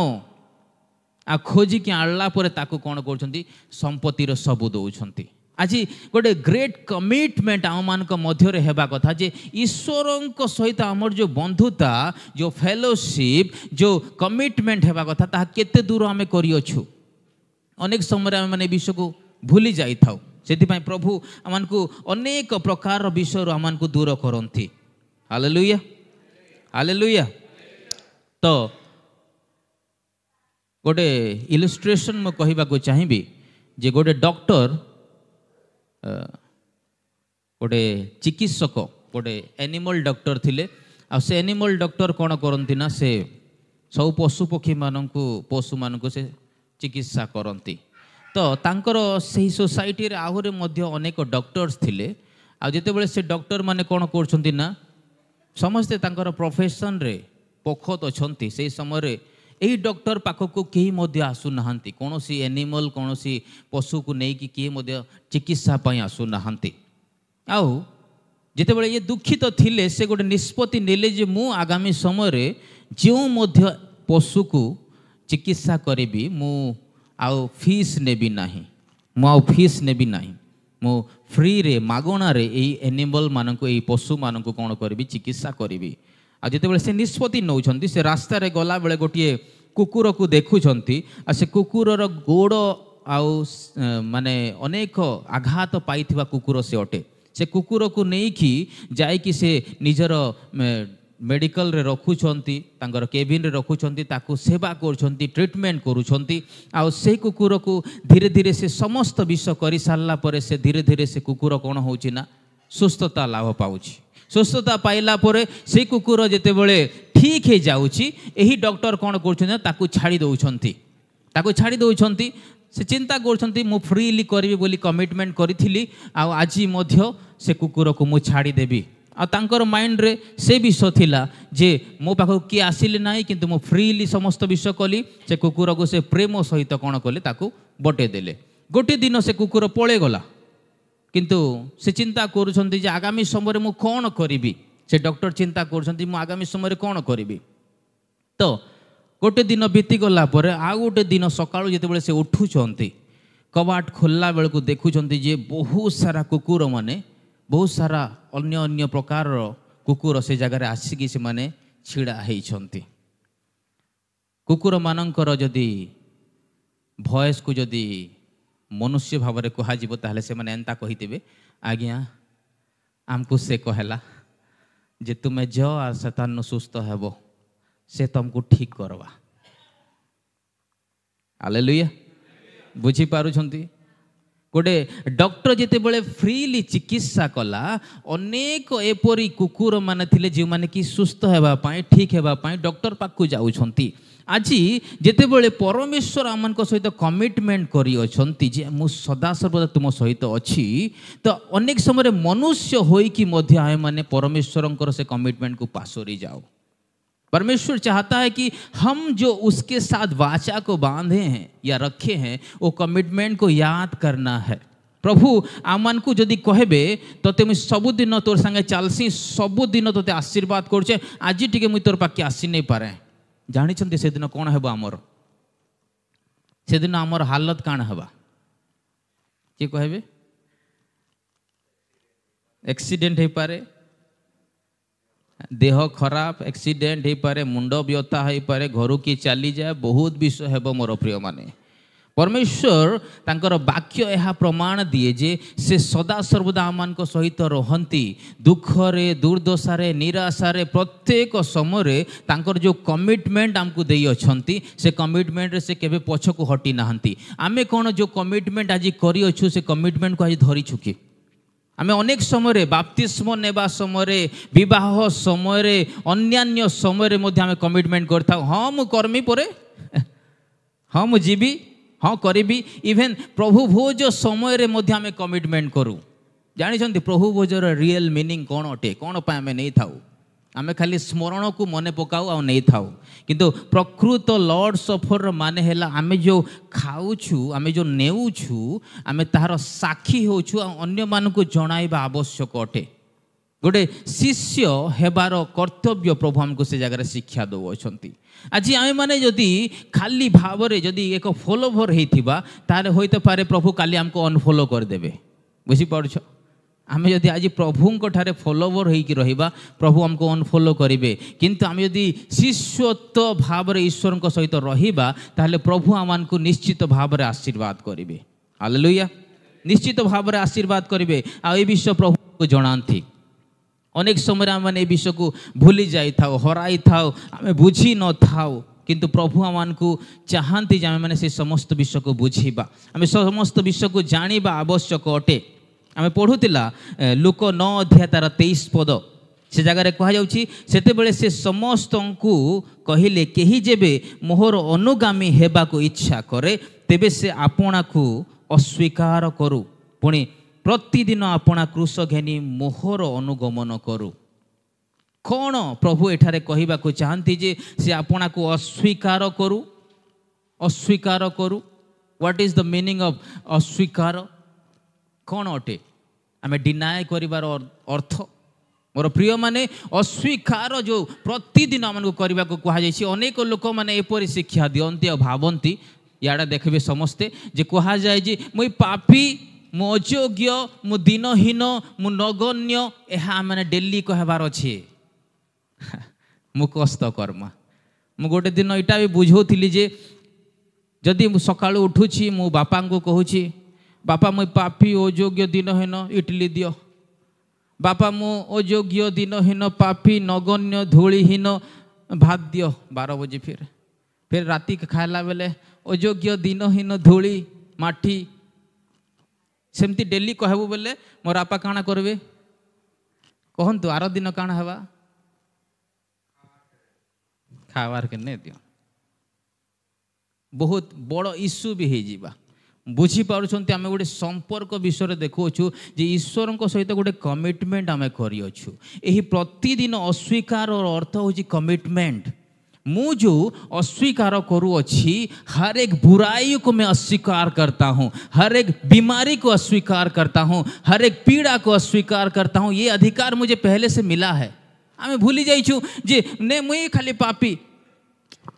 Speaker 1: आ खोजी कि आणला परे ताको कोन करछंती संपत्तिर सबु दउछंती आज गोटे ग्रेट कमिटमेंट आम मान मध्य हेबा कथा जे ईश्वर सहित आमर जो बंधुता जो फेलोशिप जो कमिटमेंट हेबा कथा ता केते दूर आमे करियछु अनेक समय आमे माने विषय को भूली जाई थाउ सेति पई प्रभु आमान को अनेक प्रकार विषय आमान को दूर करंती हालेलुया हालेलुया तो गोटे इलस्ट्रेशन मैं कहबा को चाहिबी जे गोटे डॉक्टर गोटे चिकित्सक गोटे एनिमल डॉक्टर थिले आ से एनिमल डॉक्टर कौन करती ना से सब पशु पक्षी मानू पशु मानू से चिकित्सा करती तो तांकर सही सोसाइटी रे आहुरे मध्य अनेक डॉक्टर्स थिले आ जेतेबेले से डॉक्टर माने कौन करछंती ना समस्ते तांकर प्रोफेशन रे पोखत अछंती से समय रे यही डॉक्टर पाखक कहीं मध्य आसु नहांती कौन सी एनिमल कौन सी पशु को नहीं कि किए मध्य चिकित्सा पाई आसु नहांती आउ जितेबाला ये दुखित थिले से गोटे निष्पत्ति नेले जे मु आगामी समय रे जो मध्य पशु को चिकित्सा करी मु आउ फीस नेबी नाही मु आउ फीस नेबी नाही मु फ्री रे मागणा रे एई एनिमल मानको एई पशु मानको कौन करी चिकित्सा करी आ जितेबाला से निष्पत्ति नौछंती से रास्ता रे गला बेले गोटे कुकुर को देखुछंती आ से कुकुरर गोड़ आउ माने अनेक आघात पाइथिबा कुकुर से अटे से कुकुर को नहीं कि जाई कि से निजर मेडिकल रे रखुछंती तांगर केबिन रे रखुछंती ताकू सेवा करूछंती ट्रीटमेंट करूछंती आ से कुकुर को धीरे धीरे से समस्त विषय करि सारला परे से धीरे धीरे से कुकुर कोन होउची ना सुस्थता लाभ पाउची सुस्थता पाइला परे से कुकुर जेतेबेले ठीक हे जाउची एही डॉक्टर कोन करछन ताकू छाड़ी दउछंती से चिंता करछंती मु फ्रीली करबी बोली कमिटमेंट करिथिली आ आज मध्य से कुकुर को मु छाड़ी देबी आ तांकर माइंड रे से विषय थिला जे मो पाखो कि आसिले नाही किंतु मु फ्रीली समस्त विषय कली से कुकुर को से प्रेम सहित कोन कले ताकू बटे देले गोटे दिन से कुकुर पळे गला किंतु से चिंता करूछंती जे आगामी समय मु कोन करिबी से डॉक्टर चिंता करूछंती मु आगामी समय कोन करिबी तो गोटे दिन बीती गला पर आ गोटे दिन सकाळु जेतेबेले से उठुछंती कबाट खोलला बेल को देखुछंती जे बहुत सारा कुकुर माने बहुत सारा अन्य अन्य प्रकार कुकुर से जगह रे आसिकी से माने छिड़ा हेइछंती कुकुर मानकर जदि भॉइस को जदि मनुष्य भाव में कह ताहले से माने एंता कहितबे आज्ञा आमको से कहला जे तुमे जो आ शैतान सुस्थ हेबो से तुमको ठीक करवा हालेलुया बुझी पारुछंती गोटे डॉक्टर जितेबेले फ्रीली चिकित्सा कला अनेक एपरी कुकुर माने थिले जे माने कि सुस्थ हेबा पाई ठीक हेबा पाई डॉक्टर पाखु जाउछंती आज जितेबेले परमेश्वर आमन सहित कमिटमेंट करी अछंती जे मु सदा सर्वदा तुम सहित अछि तो अनेक समय मनुष्य होई कि मध्य आए माने परमेश्वरंकर से कमिटमेंट को पासोरी जाओ परमेश्वर चाहता है कि हम जो उसके साथ वाचा को बांधे हैं या रखे हैं वो कमिटमेंट को याद करना है प्रभु आमान को जदि कहबे तोते मुझ सबुदिन तोर संगे चलसी सबुदिन तोते आशीर्वाद करछे आज टिके मुझ तोर पाके आसी नहीं पारे जानी छंती से दिन कौन हेबा आमर से दिन आमर हालत काण हेबा कि कहबे एक्सीडेंट हे पारे देह खराब एक्सीडेंट हो पारे मुंड व्यथा हो पारे घर की चली जाए बहुत विषय हेबो मोर प्रिय माने परमेश्वर तांकर वाक्य यह प्रमाण दिए जे से सदा सर्वदा आमान सहित रहंती दुख रे दुर्दशा रे निराशा रे प्रत्येक समय तांकर जो कमिटमेंट आमको देई अछंती से कमिटमेंट रे से केबे पछ को हटी नाहंती आमे कोन जो कमिटमेंट आज करी अछु से कमिटमेंट को आज धरी छुकी आमे अनेक समय बाप्तिस्म नेबा समय विवाह समय अन्यान्य समय आमे कमिटमेंट करता हाँ मु कर्मी परे हाँ मु जीवी हाँ करी इवेन प्रभु भोज समय आमे कमिटमेंट करूँ ଜାଣିଛନ୍ତି ପ୍ରଭୁ ଭୋଜର ରିଏଲ୍ ମିନିଂ କ'ଣ ଅଟେ? କ'ଣ ପାଇଁ ଆମେ ନେଇଥାଉ? ଆମେ ଖାଲି ସ୍ମରଣକୁ ମନେ ପକାଉ ଆଉ ନେଇଥାଉ, କିନ୍ତୁ ପ୍ରକୃତ ଲର୍ଡ଼ ସଫରର ମାନେ ହେଲା ଆମେ ଯେଉଁ ଖାଉଛୁ, ଆମେ ଯେଉଁ ନେଉଛୁ, ଆମେ ତାହାର ସାକ୍ଷୀ ହେଉଛୁ ଆଉ ଅନ୍ୟମାନଙ୍କୁ ଜଣାଇବା ଆବଶ୍ୟକ ଅଟେ। ଗୋଟେ ଶିଷ୍ୟ ହେବାର କର୍ତ୍ତବ୍ୟ ପ୍ରଭୁ ଆମକୁ ସେ ଜାଗାରେ ଶିକ୍ଷା ଦେଉଅଛନ୍ତି। ଆଜି ଆମେମାନେ ଯଦି ଖାଲି ଭାବରେ ଯଦି ଏକ ଫଲୋଭର ହେଇଥିବା, ତାହେଲେ ହୋଇପାରେ ପ୍ରଭୁ କାଲି ଆମକୁ ଅନଫଲୋ କରିଦେବେ। ବୁଝିପାରୁଛ? ଆମେ ଯଦି ଆଜି ପ୍ରଭୁଙ୍କ ଠାରେ ଫଲୋଭର ହେଇକି ରହିବା, ପ୍ରଭୁ ଆମକୁ ଅନଫଲୋ କରିବେ। କିନ୍ତୁ ଆମେ ଯଦି ଶିଷ୍ୟତ୍ୱ ଭାବରେ ଈଶ୍ୱରଙ୍କ ସହିତ ରହିବା, ତାହେଲେ ପ୍ରଭୁ ଆମମାନଙ୍କୁ ନିଶ୍ଚିତ ଭାବରେ ଆଶୀର୍ବାଦ କରିବେ। ହାଲେଲୁୟା! ନିଶ୍ଚିତ ଭାବରେ ଆଶୀର୍ବାଦ କରିବେ। ଆଉ ଏ ବିଷୟ ପ୍ରଭୁଙ୍କୁ ଜଣାନ୍ତି। ଅନେକ ସମୟରେ ଆମେମାନେ ଏ ବିଷୟକୁ ଭୁଲି ଯାଇଥାଉ, ହରାଇଥାଉ, ଆମେ ବୁଝି ନଥାଉ, କିନ୍ତୁ ପ୍ରଭୁ ଆମମାନଙ୍କୁ ଚାହାନ୍ତି ଯେ ଆମେମାନେ ସେ ସମସ୍ତ ବିଷୟକୁ ବୁଝିବା, ଆମେ ସମସ୍ତ ବିଷୟକୁ ଜାଣିବା ଆବଶ୍ୟକ ଅଟେ। ଆମେ ପଢ଼ୁଥିଲା ଲୁକ 9 ଅଧ୍ୟାୟ ତାର 23 ପଦ, ସେ ଜାଗାରେ କୁହାଯାଉଛି, ସେତେବେଳେ ସେ ସମସ୍ତଙ୍କୁ କହିଲେ, କେହି ଯେବେ ମୋହର ଅନୁଗାମୀ ହେବାକୁ ଇଚ୍ଛା କରେ, ତେବେ ସେ ଆପଣାକୁ ଅସ୍ୱୀକାର କରୁ, ପୁଣି ପ୍ରତିଦିନ ଆପଣା କ୍ରୁଶ ଘେନି ମୋହର ଅନୁଗମନ କରୁ। କ'ଣ ପ୍ରଭୁ ଏଠାରେ କହିବାକୁ ଚାହାନ୍ତି ଯେ ସେ ଆପଣାକୁ ଅସ୍ୱୀକାର କରୁ? ଅସ୍ୱୀକାର କରୁ। What is the meaning of ଅସ୍ୱୀକାର? କ'ଣ ଅଟେ? ଆମେ ଡିନାଏ କରିବାର ଅର୍ଥ। ମୋର ପ୍ରିୟମାନେ, ଅସ୍ୱୀକାର ଯେଉଁ ପ୍ରତିଦିନ ଆମକୁ କରିବାକୁ କୁହାଯାଇଛି, ଅନେକ ଲୋକମାନେ ଏପରି ଶିକ୍ଷା ଦିଅନ୍ତି ଆଉ ଭାବନ୍ତି, ଇଆଡ଼େ ଦେଖିବେ ସମସ୍ତେ, ଯେ କୁହାଯାଏ ଯେ ମୁଇଁ ପାପୀ, ମୁଁ ଅଯୋଗ୍ୟ, ମୁଁ ଦିନହୀନ, ମୁଁ ନଗଣ୍ୟ, ଏହା ଆମେ ଡେଲି କହିବାର ଅଛି। ମୁଁ କଷ୍ଟ କର୍ମା। ମୁଁ ଗୋଟେ ଦିନ ଏଇଟା ବି ବୁଝାଉଥିଲି ଯେ ଯଦି ମୁଁ ସକାଳୁ ଉଠୁଛି, ମୁଁ ବାପାଙ୍କୁ କହୁଛି, ବାପା ମୁଇଁ ପାପୀ, ଅଯୋଗ୍ୟ, ଦିନହୀନ, ଇଟିଲି ଦିଅ। ବାପା ମୁଁ ଅଯୋଗ୍ୟ, ଦିନହୀନ, ପାପୀ, ନଗଣ୍ୟ, ଧୂଳିହୀନ, ଭାତ ଦିଅ। 12 ବଜେ ଫେର ରାତି ଖାଇଲା ବେଲେ ଅଯୋଗ୍ୟ, ଦିନହୀନ, ଧୂଳି, ମାଟି। ସେମିତି ଡେଲି କହିବୁ ବେଲେ ମୋର ବାପା କାଣା କରିବେ କହନ୍ତୁ? ଆର ଦିନ କାଣା ହେବା? ଖାଇବାର କେ ନେଇ ଦିଅ। ବହୁତ ବଡ଼ ଇସ୍ୟୁ ବି ହେଇଯିବା। ବୁଝିପାରୁଛନ୍ତି? ଆମେ ଗୋଟେ ସମ୍ପର୍କ ବିଷୟରେ ଦେଖୁଅଛୁ ଯେ ଈଶ୍ୱରଙ୍କ ସହିତ ଗୋଟେ କମିଟମେଣ୍ଟ ଆମେ କରିଅଛୁ। ଏହି ପ୍ରତିଦିନ ଅସ୍ୱୀକାରର ଅର୍ଥ ହେଉଛି କମିଟମେଣ୍ଟ। ମୁଁ जो अस्वीकार करूँगी, हर एक बुराई को मैं अस्वीकार करता हूँ, हर एक बीमारी को अस्वीकार करता हूँ, हर एक पीड़ा को अस्वीकार करता हूँ। ये अधिकार मुझे पहले से मिला है। आमे भूली जाइछु जे ने मुई खाली पापी।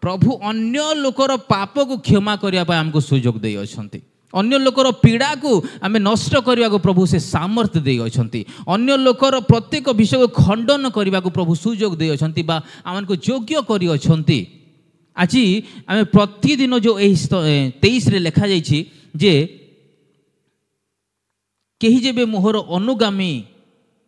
Speaker 1: प्रभु अन्य लोकर पाप को क्षमा करिया पाए हमको सुयोग दे अछंती। अन्य लोकर पीड़ा को आमे नष्ट करने को प्रभु से सामर्थ्य दे अछंती। अन्य लोकर प्रत्येक विषय को खंडन करने को प्रभु सुयोग दे अछंती बा आमको योग्य करि अछंती। आज आमे प्रतिदिन जो 23 रे लिखा जाइछि जे केही जेबे मोहर अनुगामी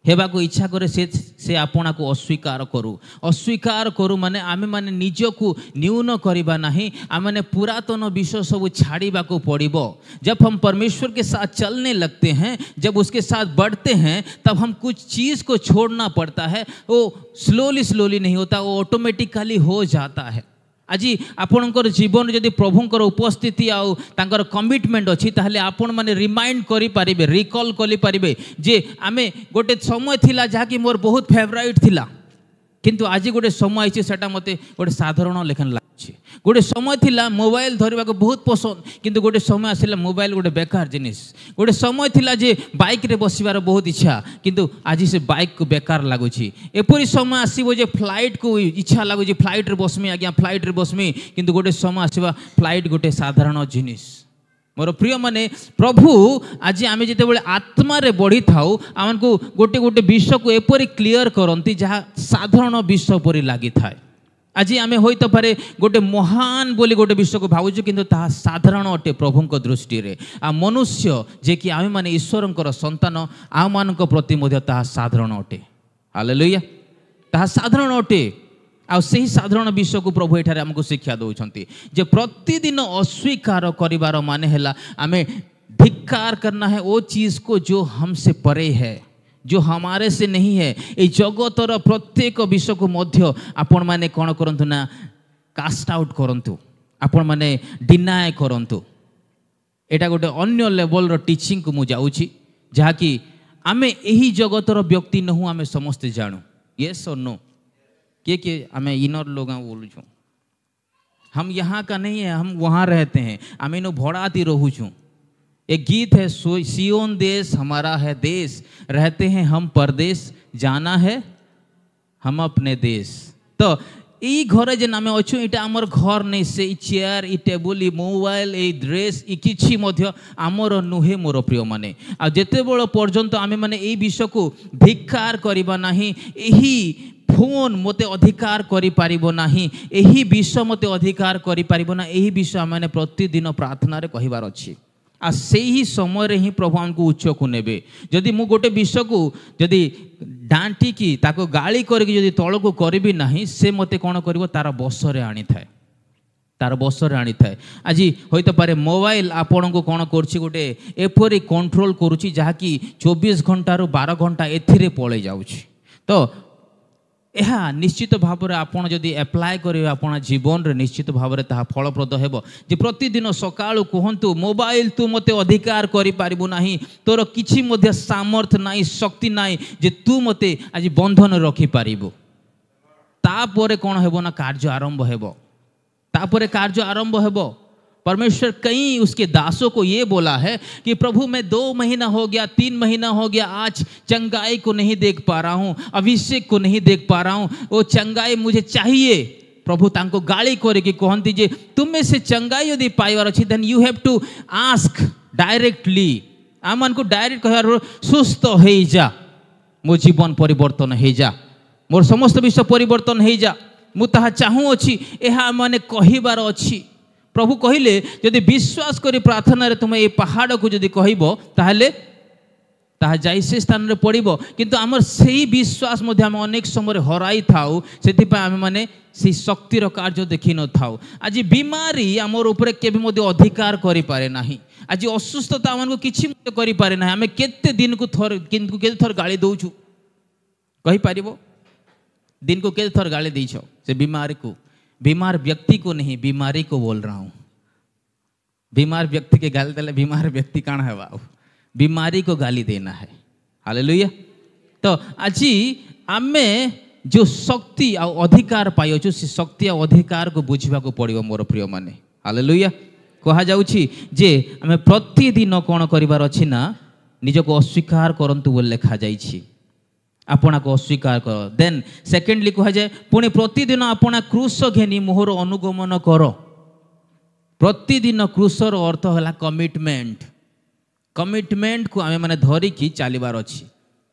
Speaker 1: हेबाको इच्छा करे से आपना को अस्वीकार करू। अस्वीकार करू माने आमे माने निजको न्यून करिबा नहीं, आमे पुरातन विषय सब छाड़ीबा को पड़िबो। जब हम परमेश्वर के साथ चलने लगते हैं, जब उसके साथ बढ़ते हैं, तब हम कुछ चीज़ को छोड़ना पड़ता है। वो स्लोली नहीं होता, वो ऑटोमेटिकली हो जाता है। आज आपणकर जीवन जदि प्रभुंकर उपस्थिति आउ तांकर कमिटमेंट अच्छी ताहले आपण माने रिमाइंड करि पारिबे, रिकॉल करि पारिबे जे आमे गोटे समय थिला जहाँकि मोर बहुत फेवरेट थिला, किंतु आज गोटे समय आइछि सेटा मते गोटे साधारण लेखन लागछि। गोटे समय थिला मोबाइल धरवा को बहुत पसंद, किंतु गोटे समय आसिला मोबाइल गोटे बेकार जिनिस। गोटे समय थिला जे बाइक रे बसिबार बहुत इच्छा, किंतु आज से बाइक को बेकार लागुछि। एपरि समय आसीबो जे फ्लाइट को इच्छा लागुछि, फ्लाइट रे बसमी, आज्ञा फ्लाइट रे बसमी, किंतु गोटे समय आसीबा फ्लाइट गोटे साधारण जिनिस। मोर प्रिय माने प्रभु आज आमे जेते बेले आत्मा रे बढ़ी थाउ आमको गोटे गोटे विषय को एपरि क्लियर करंती जहाँ साधारण विषय परि लागि थाए। आज आमे होइत पारे गोटे महान बोली गोटे विषय को भावुछु, किंतु ताहा साधारण अटे प्रभुंक दृष्टि रे। आ मनुष्य जे कि आमे माने ईश्वरंकर संतान आ मानक प्रति मध्ये ताहा साधारण अटे। हालेलुया, ताहा साधारण अटे। आ सही साधारण विषय को प्रभु एठारे हमको शिक्षा दौरान जे प्रतिदिन अस्वीकार करिवार माने हैला आमे धिक्कार करना है वो चीज़ को जो हमसे परे है, जो हमारे से नहीं है। ये जगतर प्रत्येक विषय को मध्य आपण माने कौन करंतु ना कास्ट आउट करंतु, आपण माने डिनाय करंतु। एटा गोटे अन्य लेवल रो टीचिंग को मु जाउची, जहा कि आमे यही जगतर व्यक्ति नहु आमे समस्ते जानू यस और नो के आमे इनर लोग बोलूँ हम यहाँ का नहीं है हम वहाँ रहते हैं आमे नो भड़ाती रहू छूँ। एक गीत है सियोन देश हमारा है देश रहते हैं हम परदेश जाना है हम अपने देश। तो ई घरे जे नामे अच्छु इटा आमर घर नहीं से चेयर ई टेबुल ई मोबाइल ई ड्रेस ई किछि मध्य आमर नुहे मोर प्रिय माने आ जेते बड़ पर्यंत आमे माने ई विषय को धिक्कार करिबा नाही एही फोन मते अधिकार करि पारिबो नाही एही विषय मते अधिकार करि पारिबो ना एही विषय माने प्रतिदिन प्रार्थना रे कहिबार अछि आ से ही समय ही प्रभु हमको उच्च को नेबे जदि मु गोटे विषय को जदि डांटी की ताको गाली करके जदि तल को करी नहीं से मते कौन कर तार बसरे आनी थाए तार बसरे आनी थाए आज होते पारे मोबाइल आपण को कौन कर गोटे एपरी कंट्रोल करुच्ची जहाँकि 24 घंटा 12 घंटा एथिरे पड़े जाउछि। तो यह निश्चित भाव में आपड़ जदि एप्लाय करेंगे आपण जीवन रे निश्चित भाव में ताहा फलप्रद हेबो जे प्रतिदिन सकाळु कहंतु मोबाइल तू मते अधिकार करि पारिबु नाही तोर किछि मध्ये सामर्थ्य नाही शक्ति नाही जे तू मते आज बंधन रखि पारिबु तापरे कोन हेबो ना कार्य आरंभ हेबो तापरे कार्य आरंभ हेबो। परमेश्वर कई उसके दासों को ये बोला है कि प्रभु मैं 2 महीना हो गया 3 महीना हो गया आज चंगाई को नहीं देख पा रहा हूँ अभिषेक को नहीं देख पा रहा हूँ वो चंगाई मुझे चाहिए। प्रभु तांको गाली करके कहती जे तुम में से चंगाई यदि पाइबार अच्छी then you have to ask directly आम को डायरेक्ट कह सुस्थ हो जा मो जीवन परिवर्तन हो जा मोर समस्त विषय परिवर्तन हो जा मु ताहा चाहू अच्छी यह माने कहिबार अच्छी। प्रभु कहले यदि विश्वास करी प्रार्थना रे तुम ये पहाड़ को यदि कहबो ताहले ताहा जाई से स्थान रे पड़िबो किंतु आमर सेही विश्वास मध्ये हम अनेक समय हराई थाउ सेति पय आमे माने से शक्तिर कार्य देखि न थाउ। आज बीमारी आमर ऊपर केबे मध्ये अधिकार करि पारे नाही आज असुस्थता हमन को किछि मध्ये करि पारे नाही आमे केते दिन को थर किंतु केते थर गाली दउछु कहि पारिबो दिन को केते थर गाली दैछो से बीमारी को बीमार व्यक्ति को नहीं बीमारी को बोल रहा हूँ। बीमार व्यक्ति के गाली देले बीमार व्यक्ति कौन है बाबू बीमारी को गाली देना है। हालेलुया। तो आज आमे जो शक्ति आ अधिकार पाई से शक्ति आ अधिकार को बुझा को पड़ो मोर प्रिय माने। हालेलुया। कहा जाउछि जे आमे प्रतिदिन कौन करिवार अछि ना निज को अस्वीकार करंतु बोल लिखा जाइछि आपना को अस्वीकार कर देन सेकेंडली कहा जाए पुणी प्रतिदिन आपना क्रूस घेनी मोहर अनुगमन कर। प्रतिदिन क्रूसर अर्थ है कमिटमेंट कमिटमेंट को आमे माने धरिकी चलिबार अछि।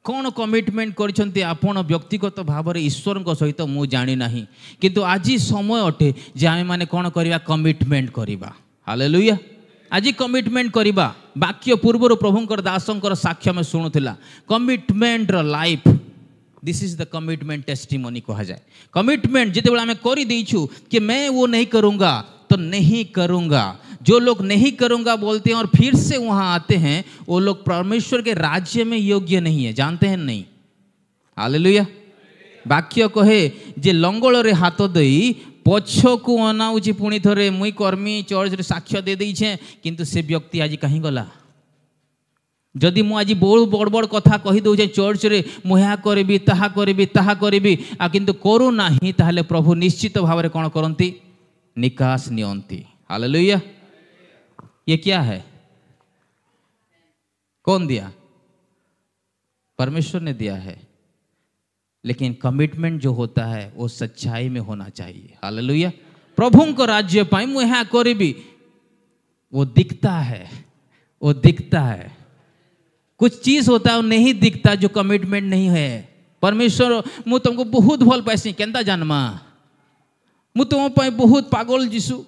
Speaker 1: कौन कमिटमेंट करछन्ती आपण व्यक्तिगत भाव में ईश्वर सहित मु जानी नाही किंतु आज समय अटे जे आमे माने कौन करिवा कमिटमेंट करिवा। हालेलुया। आज कमिटमेंट करिवा वाक्य पूर्वर प्रभुंकर दासंकर साक्ष्य में शुणुला commitment life this is the commitment testimony कहा जाए। कमिटमेंट जिते आम कर देचु कि मैं वो नहीं करूँगा तो नहीं करूँगा। जो लोग नहीं करूँगा बोलते हैं और फिर से वहाँ आते हैं वो लोग परमेश्वर के राज्य में योग्य नहीं है जानते हैं नहीं। हालेलुया। वाक्य कहे जे लंगल रे हाथ दई पछ को अनाऊँगी पुणी थे मुई कर्मी चर्च रे साक्ष्य दे देछे किंतु से व्यक्ति आज कहीं गला। जदि मु आज बहुत बड़ बड़ कथा कही दौचे चर्च रे मुहा करी ताहा करी आ किंतु करू नाही ताहले प्रभु निश्चित भाव में कौन करती निकास नियंती। हालेलुया। ये क्या है कौन दिया परमेश्वर ने दिया है लेकिन कमिटमेंट जो होता है वो सच्चाई में होना चाहिए। हालेलुया। प्रभु को राज्य पाई मु यहाँ करी वो दिखता है कुछ चीज होता है वो नहीं दिखता जो कमिटमेंट नहीं है। परमेश्वर मु तुमको बहुत भल पाइसी केंता जानमा मु तुम बहुत पागल जीसु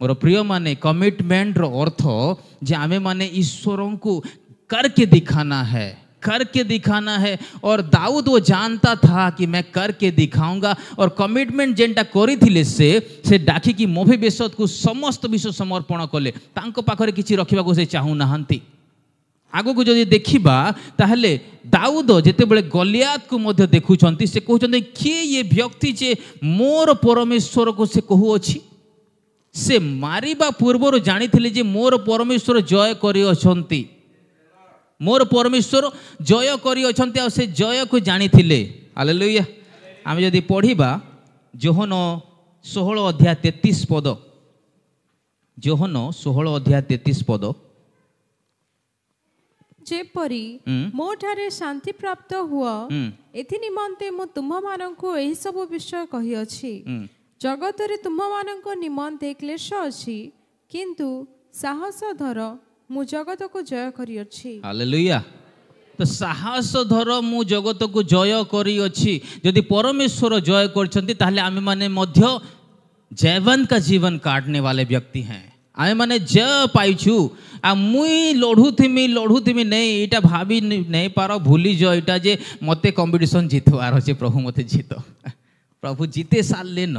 Speaker 1: मोर प्रिय माने कमिटमेंट रो अर्थ जे आमे माने ईश्वर को करके दिखाना है और दाऊद वो जानता था कि मैं करके दिखाऊंगा और कमिटमेंट जेनटा करी थिले से डाकी की मोभिबेशत को समस्त विश्व समर्पण कले तांको पाखरे किछि रखिबा को से चाहू नाहंती। आगो को जदि देखिबा ताहले दाऊद जेते बेले गलियात को मध्य देखुछंती से कहउछंती किए ये व्यक्ति जे मोर परमेश्वर को से कहू अछि से मारिबा पूर्वर जानी थिले जे मोर परमेश्वर जय करी अछंती मोर परमेश्वर जय करी अछंती आ से जय को जानी थिले। हालेलुया। आम जदि पढ़िबा जोहन 16 अध्याय 33 पद, जोहन 16 अध्याय 33 पद,
Speaker 2: जेपरी मो ठारे शांति प्राप्त हुआ एथि निमंते मु तुम माननकु एही सब विषय कहि अछि। जगत रे तुम माननक निमंते क्लेश अछि, किंतु साहस धर मु जगत को जय करी अछि।
Speaker 1: हालेलुया। तो साहस धर मु जगत को जय करी अछि। यदि परमेश्वर जय करछंती ताहले आमे माने मध्य जयवंत का जीवन काटने वाले व्यक्ति हैं। आमे माने जय पाइछु आ मुई लढुथिमी नहीं इटा भाभी नहीं पार भूली जो इटा जे मते कंपटीशन जीतवार अछि। प्रभु मते जीत, प्रभु जीते साले न।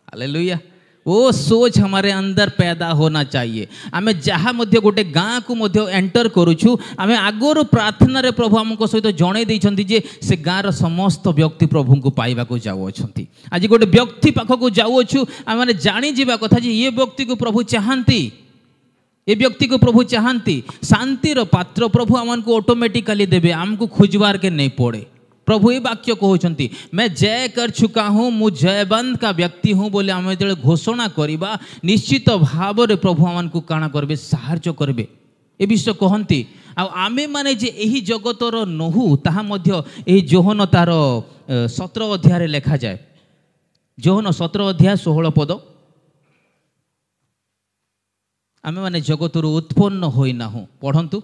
Speaker 1: हालेलुया। वो सोच हमारे अंदर पैदा होना चाहिए। आमे जहाँ मध्य गोटे गाँ को मध्य एंटर करूछु, आमे आगोर प्रार्थना रे प्रभु हमको सहित जणे दैछंती जे से गाँर समस्त व्यक्ति प्रभु को पाइबा को जाउ अछंती। आज गोटे व्यक्ति पाख को जाउ अछु, आमे माने जानी जीवा कथा जे ये व्यक्ति को प्रभु चाहंती, ये व्यक्ति को प्रभु चाहंती। शांतिर पात्र प्रभु हमको ऑटोमेटिकली देबे, हमको खोजबार के नहीं पड़े। प्रभु ये वाक्य कहते मैं जय कर चुका हूँ, मु जयवंत का व्यक्ति हूँ बोले आम जो घोषणा करवा निश्चित भाव रे प्रभु आमको काଣା करबे साहाय्य करबे ए विषय कहती। आमे माने जे एही जगतर नहु ताहा मध्य एही जोहन तार 17 अध्याय लेखा जाए। जोहन 17 अध्याय 16 पद, आमे माने जगतर उत्पन्न होई नाहु। पढ़ंतु,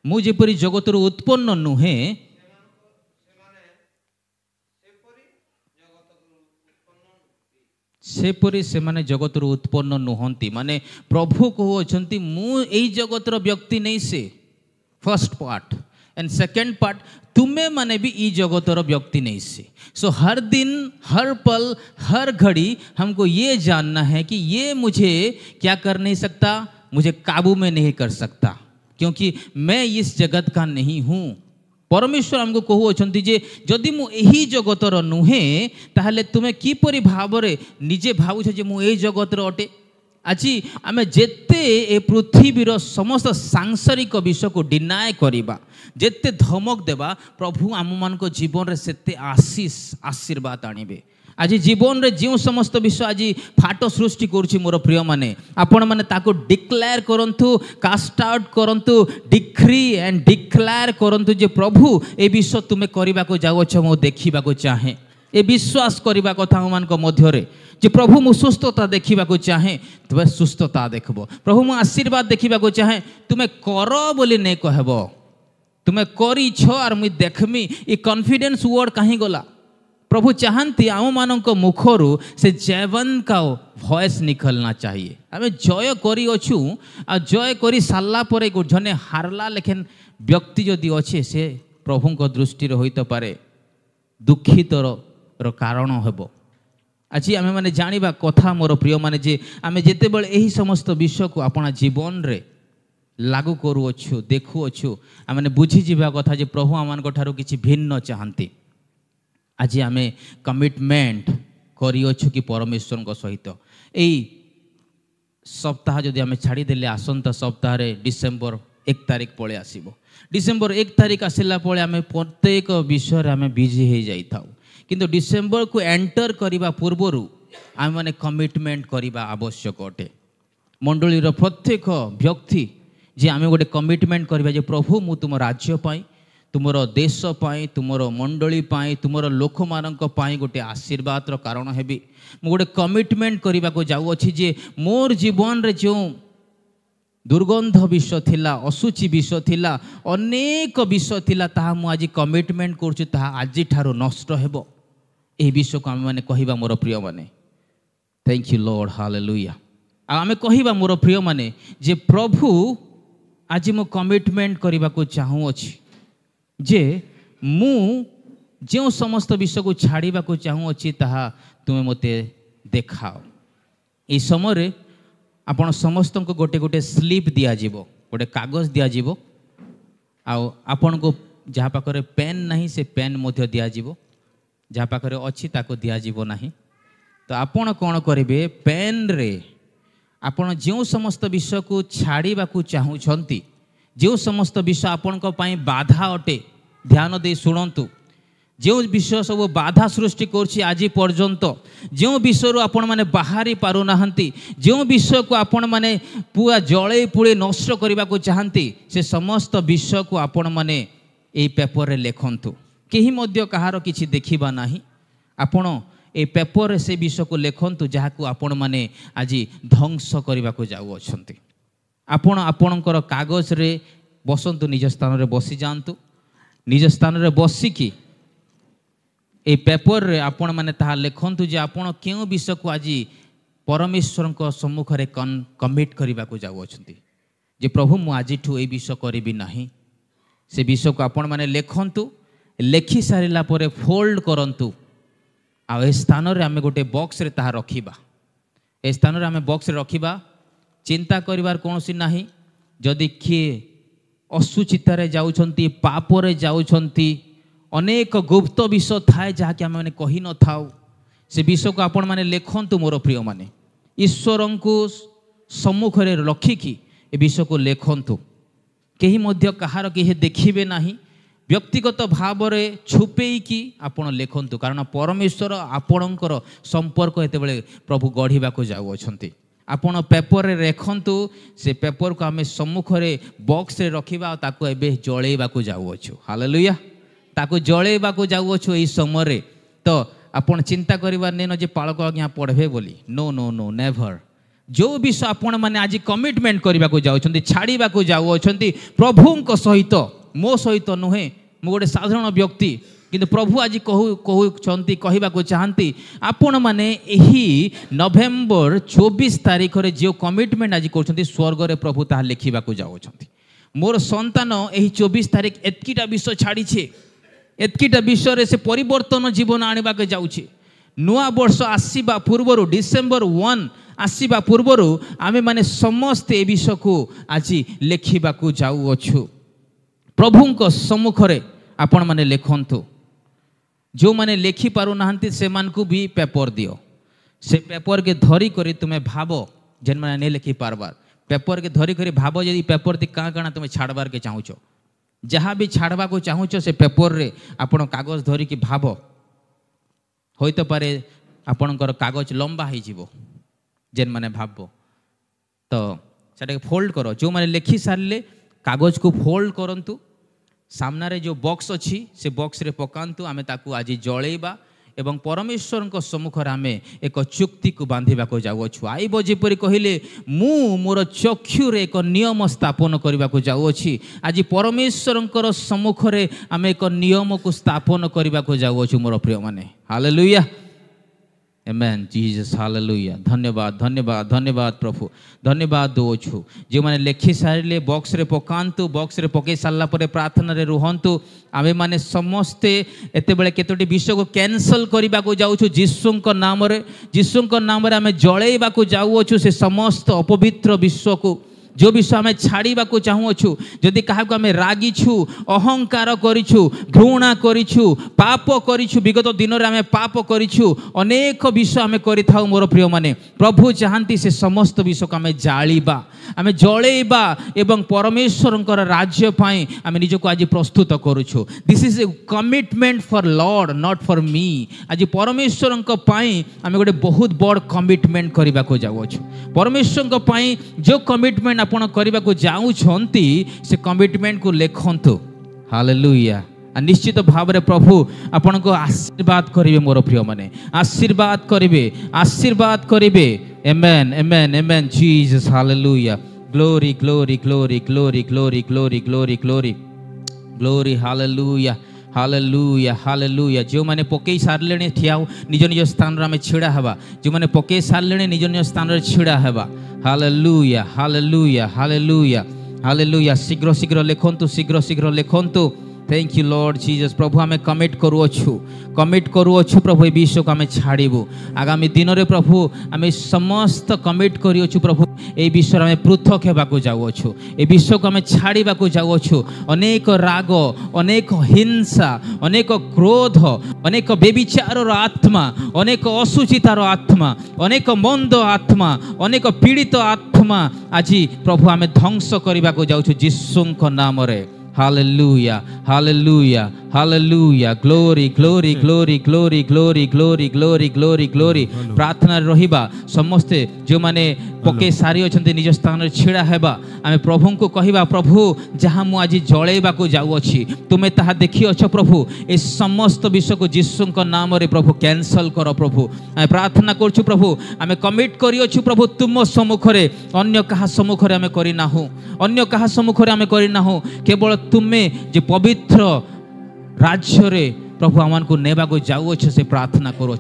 Speaker 1: मु जेपरी जगतर उत्पन्न नुहे सेपरी से माने जगतर उत्पन्न नुहंती। माने प्रभु कहउछंती मु एई जगतर व्यक्ति नहीं से, first part. And second part, तुम्हें माने भी ई जगतर व्यक्ति नहीं से। सो हर दिन, हर पल, हर घड़ी हमको ये जानना है कि ये मुझे क्या कर नहीं सकता, मुझे काबू में नहीं कर सकता, क्योंकि मैं इस जगत का नहीं हूँ। परमेश्वर हमको कहउछंती जे जदि मु एही जगतर नुहे ताहले तुमे किपरि भावरे निजे भावुछ जे मु एही जगतर अटे। আজি आमे जेते ए पृथ्वीर समस्त सांसारिक विषय को डिनाय करिबा, जेते धमक देबा, प्रभु आम मानक जीवन रे सेते आशीष आशीर्वाद आनिबे। आज जीवन रे जो समस्त विषय आज फाट सृष्टि करुछि मोर प्रिय माने, आपण माने ताको डिक्लेयर करंतु, कास्ट आउट करंतु, डिक्री एंड डिक्लेयर करंतु जे प्रभु ए विषय तुमे करिबा को जाउछ, मो देखिबा को चाहे। ए विश्वास करिबा कथा मानक मध्य रे जे प्रभु मु सुस्थता देखिबा को चाहे, तुमे सुस्थता देखबो। प्रभु मु आशीर्वाद देखिबा को चाहे, तुमे कर बोली नै कहबो, तुमे करी छ आर मु देखमी। ए कॉन्फिडेंस वर्ड काहे गला? प्रभु चाहती आम मानक मुखरु से जयवंत का वॉइस निकलना चाहिए। आम जय करी अछु, आ जय करी सारला परे जने हारला लेकिन व्यक्ति जदि अच्छे से प्रभु को दृष्टि होई तो पारे दुखितर कारण हेबो। आज आम मैंने जानिबा कथा मोर प्रिय माने जे आम जेते बेले एही समस्त विषय को अपना जीवन रे लागू करूछु, देखुअछु, आम मैंने बुझी जीवा कथा जे प्रभु आमान को ठारू किछि भिन्न चाहती। आज आमे कमिटमेंट करिअछु कि परमेश्वर को सहित एई सप्ताह जदि आमे छाड़ी देले आसंता सप्ताह रे डिसेम्बर 1 तारिख पळे आसीबो। डिसेम्बर 1 तारिख आसिला पळे आमे प्रत्येक विषय रे आमे बिजी हे जाई थाउ, किंतु डिसेम्बर को एंटर करिबा पूर्वरु आमे माने कमिटमेंट करिबा आवश्यक अटे। मंडली रो प्रत्येक व्यक्ति जे आमे गोटे कमिटमेंट करिबा जे प्रभु मु तुम राज्य पाई, तुमर देश पाई, तुमर मंडली पाई, तुमर लोक मानक पाई गोटे आशीर्वाद कारण हेबी। मु गोटे कमिटमेंट करने को जाऊँगी जे मोर जीवन रे जो दुर्गंध विषय थिला, असुचि विषय थिला, अनेक विषय थिला, ताहा मु आज कमिटमेंट करूछु ताहा आज ठारो नष्ट हेबो। एही विषय को आमे माने कहिबा मोर प्रिय माने। Thank you Lord, hallelujah. आमे कहिबा मोर प्रिय माने जे प्रभु आज मु कमिटमेंट करने को चाहूँगी जे मु जो समस्त विषय को छाड़िबा को चाहूँगी ताहा तुमे मते देखाओ। ए समय आपण समस्त को गोटे गोटे स्लिप दिया जीवो, गोटे कागज दिया जीवो, आपण को जहाँ पाखरे पेन नहीं से पेन मध्य दिया जीवो, जहाँ पाखरे अच्छी ताको दिया जीवो नहीं। तो आपण कौन करेंगे, पेन रे आपण जो समस्त विषय को छाड़ा चाहूँगी, जो समस्त विषय आपण बाधा अटे, ध्यान दे शुणु, जो विषय सब बाधा सृष्टि करछि आज पर्यंत, जो विषय आपण माने बाहरी पारु नाहंती, जो विषय को आपण माने पूरा जळे पुळे नष्ट करबा को चाहंती, से समस्त विषय को आपण माने ए पेपर रे लेखंतु। केही मध्य कहार किछि देखिबा नाही, आपण ए पेपर रे से विषय को लेखंतु जहाकू आपण माने आज ध्वंस करबा को जाउ अछंती। आपण आपणकर कागज रे बसंतु, निज स्थान रे बसी जांतु, निज स्थान रे बसिकी ए पेपर रे आपण माने ताहा लेखंतु जे आपण केउ विषय को आज परमेश्वर को सम्मुख रे कमिट करबा को जाउ अछंती, जे प्रभु मु आजिठु ए विषय करिबि नाही। से विषय को आपण माने लेखंतु, लेखि सारिला परे फोल्ड करंतु, आ ए स्थान रे आमे गोटे बॉक्स रे ताहा रखिबा। ए स्थान रे आमे बॉक्स रे रखिबा, चिंता करिवार कोनोसी नाही। जदि किए असुचितारे जाउछंती, पापरे जाउछंती, अनेक गुप्त विषय थाए जहाँकि आम मैंने कही न थाउ, से विषय को आपण माने लेखंतु। मोर प्रिय माने ईश्वर को सम्मुख रे रखिकी ए विषय को लेखंतु। केही मध्य कहार केही देखिबे नाही, व्यक्तिगत भाव रे छुपेईकी आपण लेखंतु, कारण परमेश्वर आपणकर संपर्क एतेबेले प्रभु गढ़िबा को जाउ अछंती। आपण पेपर रे रेखंतु, से पेपर को आमे सम्मुख रे बॉक्स रे रखिबा, ताको एबे जळेबा को जाउ अछु। हालेलुया। ताको जळेबा को जाउ अछु एई समय रे। तो आपण चिंता करिवार नेनो जे पालक आज्ञा पढ़बे बोली, नो नो नो नेवर। जो विषय आपण माने आज कमिटमेंट करबा को जाउछंती, छाड़ीबा को जाउ अछंती प्रभुंक सहित, मो सहित नुहे, मो गोटे साधारण व्यक्ति, किंतु प्रभु आज कहउछंती, कहबा को चाहंती आपण माने एही नवेम्बर 24 तारिख रे जो कमिटमेंट आज करछंती, स्वर्ग रे प्रभु ताहा लिखिबा को जाउछंती। मोर संतान एही 24 तारिख एतकीटा विषय छाड़ी छे, एतकीटा विषय रे से परिवर्तन जीवन आनिबा के जाउछे। नुआ वर्ष आसीबा पूर्वरु, डिसेंबर 1 आसीबा पूर्वरु आमे माने समस्त ए विषय को आज लेखिबा को जाउ अछु। प्रभुंक सम्मुख रे आपण माने लेखंतु। जो माने लेखि पारु नाहंती से मान को भी पेपर दियो। से पेपर के धरी करी तुम्हें भाबो, जेन माने ने लेखि पारबार पेपर के धरी करी भाबो, यदि पेपर दी काँ काଣା तुम्हें छाड़बार के चाहूच, जहाँ भी छाड़बा को चाहूच से पेपर रे आपण कागज धरी की भाबो। होई तो पारे आपणकर कागज लंबा हो जीवो, जेन माने भाबो, तो सेटा के फोल्ड करो। जो माने लेखि सारले कागज को फोल्ड करंतु, सामना रे जो बॉक्स अच्छी से बॉक्स रे पकांतु, आमे ताकू आज जळेबा एवं परमेश्वर को सम्मुख आमे एक चुक्ति को बांधिबा को जाउछु। आइबो जेपरि कहिले मु मोर चक्षु रे एक नियम स्थापन करबा को जाउछि। आज परमेश्वर सम्मुख रे आमे एक नियम को स्थापन करबा को जाउछु मोर प्रिय माने। हालेलुया, आमेन, जीसस, हालेलुया। धन्यवाद धन्यवाद धन्यवाद प्रभु, धन्यवाद दोछु। जो माने लेखि सारिले बॉक्स रे पकांतु, बॉक्स रे पके सारला परे प्रार्थना रे रुहंतु। आमे माने समस्ते एते बेले केतोटी विषय को कैंसल करबा को जाउछु यीशुंक नाम रे। यीशुंक नाम रे आमे जळेबा को जाउछु से समस्त अपवित्र विषय को, जो विषय आमे छाड़ीबा को चाहूछु। जदि काहाको आमे रागिछु, अहंकार करिछु, घृणा करिछु, पाप करिछु, विगत दिन रे आमे पाप करिछु, अनेक विषय आमे करिथाउ मोर प्रिय माने। प्रभु चाहंती से समस्त विषय को आमे जाळीबा, आमे जळेबा एवं परमेश्वरंकर राज्य पाई आमे निजको आज प्रस्तुत करूछु। This is a commitment for Lord, not for me. आज परमेश्वरंक पाई आमे गोटे बहुत बड़ कमिटमेंट करबा को जाउछु। परमेश्वरंक पाई जो कमिटमेंट आपण करबा को जाउछंती, से कमिटमेंट को लेखंतु। हालेलुया। निश्चित भाव रे प्रभु आपण को आशीर्वाद करिवे मोर प्रिय माने, आशीर्वाद करिवे, आशीर्वाद करिवे। Amen amen amen, Jesus, hallelujah. Glory glory glory glory glory glory glory glory glory, hallelujah hallelujah hallelujah. जो माने पकई सारले ठियाओ, निज निज स्थान रे छिड़ा हवा। जो माने पकई सारले निज निज स्थान रे छिड़ा हवा। Hallelujah hallelujah hallelujah hallelujah. शीघ्र शीघ्र लेखंतु, शीघ्र शीघ्र लेखंतु। Thank you Lord Jesus. प्रभु आम कमिट करूँ प्रभु ये विषय को आम छाड़ू आगामी दिन में प्रभु आम समस्त कमिट करूँ प्रभु ये विषय आम पृथक होगा जाऊँ ये विषय को आम छाड़ा जाऊँ। अनेक राग अनेक हिंसा अनेक क्रोध अनेक बेविचार आत्मा अनेक असुचितार आत्मा अनेक मंद आत्मा अनेक पीड़ित आत्मा आज प्रभु आम ध्वंस करने को जाऊँ यीशु नाम रे। Hallelujah hallelujah hallelujah glory glory glory glory glory glory glory glory glory. प्रार्थना रहिबा समस्ते जो माने पके सारी अछंती निज स्थान छिड़ा हेबा आमे प्रभु को कहिबा प्रभु जहाँ मु आज जळेबा को जाऊ अछि तुमे ताहा देखि अछ प्रभु ए समस्त विषय को यीशु नाम रे प्रभु कैंसल कर प्रभु। आमे प्रार्थना करछु प्रभु आमे कमिट करि अछु प्रभु तुम सम्मुख रे अन्य कहा सम्मुख रे आमे करि नाहु अन्य कहा सम्मुख रे आमे करि नाहु केवल तुमे जे पवित्र राज्य रे प्रभु आमान को नेबा को जाऊ अच्छे से प्रार्थना करो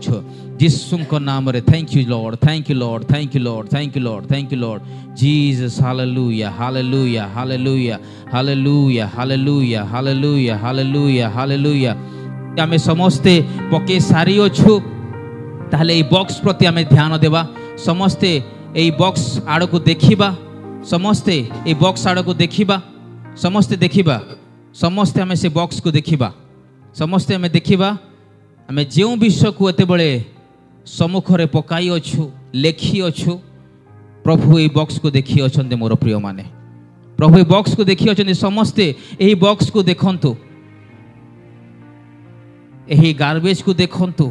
Speaker 1: यीशु को नाम रे। Thank you Lord thank you Lord thank you Lord thank you Lord thank you Lord Jesus. Hallelujah hallelujah hallelujah hallelujah hallelujah hallelujah hallelujah hallelujah. आमे समस्ते पके सारी अछु ताहले ए बॉक्स प्रति आमे ध्यान देबा समस्ते ए बॉक्स आड़ को देखिबा समस्ते ए बॉक्स आड़ को देखिबा समस्ते देखिबा समस्ते आमे से बॉक्स को देखिबा समस्ते आमे देखिबा आमे जो विषय को एते बळे सम्मुख रे पकाई अछु लेखी अछु प्रभु ए बॉक्स को देखि अछन्ते मोर प्रिय माने प्रभु ए बॉक्स को देखि अछन्ते समस्ते एही बॉक्स को देखंतु एही गार्बेज को देखंतु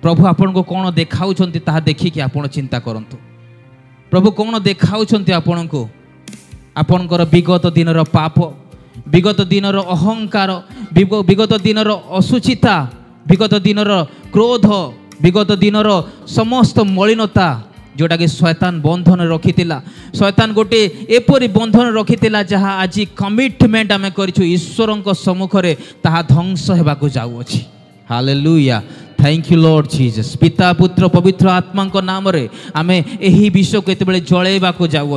Speaker 1: प्रभु आपन को कोन देखाउछन्ते ताहा देखि कि आपन चिंता करंतु प्रभु कोन देखाउछन्ते आपन को आपनकर विगत दिन पाप विगत दिन अहंकार विगत दिन असुचिता विगत दिन क्रोध विगत दिन समस्त मलिनता जोटा कि शैतान बंधन रखितिला शैतान गोटे एपरी बंधन रखितिला जहाँ आज कमिटमेंट आमे करिछु ईश्वरक सम्मुख रे ताहा ध्वंस हेबाको जाऊ अछि। Hallelujah thank you Lord Jesus. पिता पुत्र पवित्र आत्मा को नाम रे आमे एही विषय को एतबेले जळेबा को जाऊ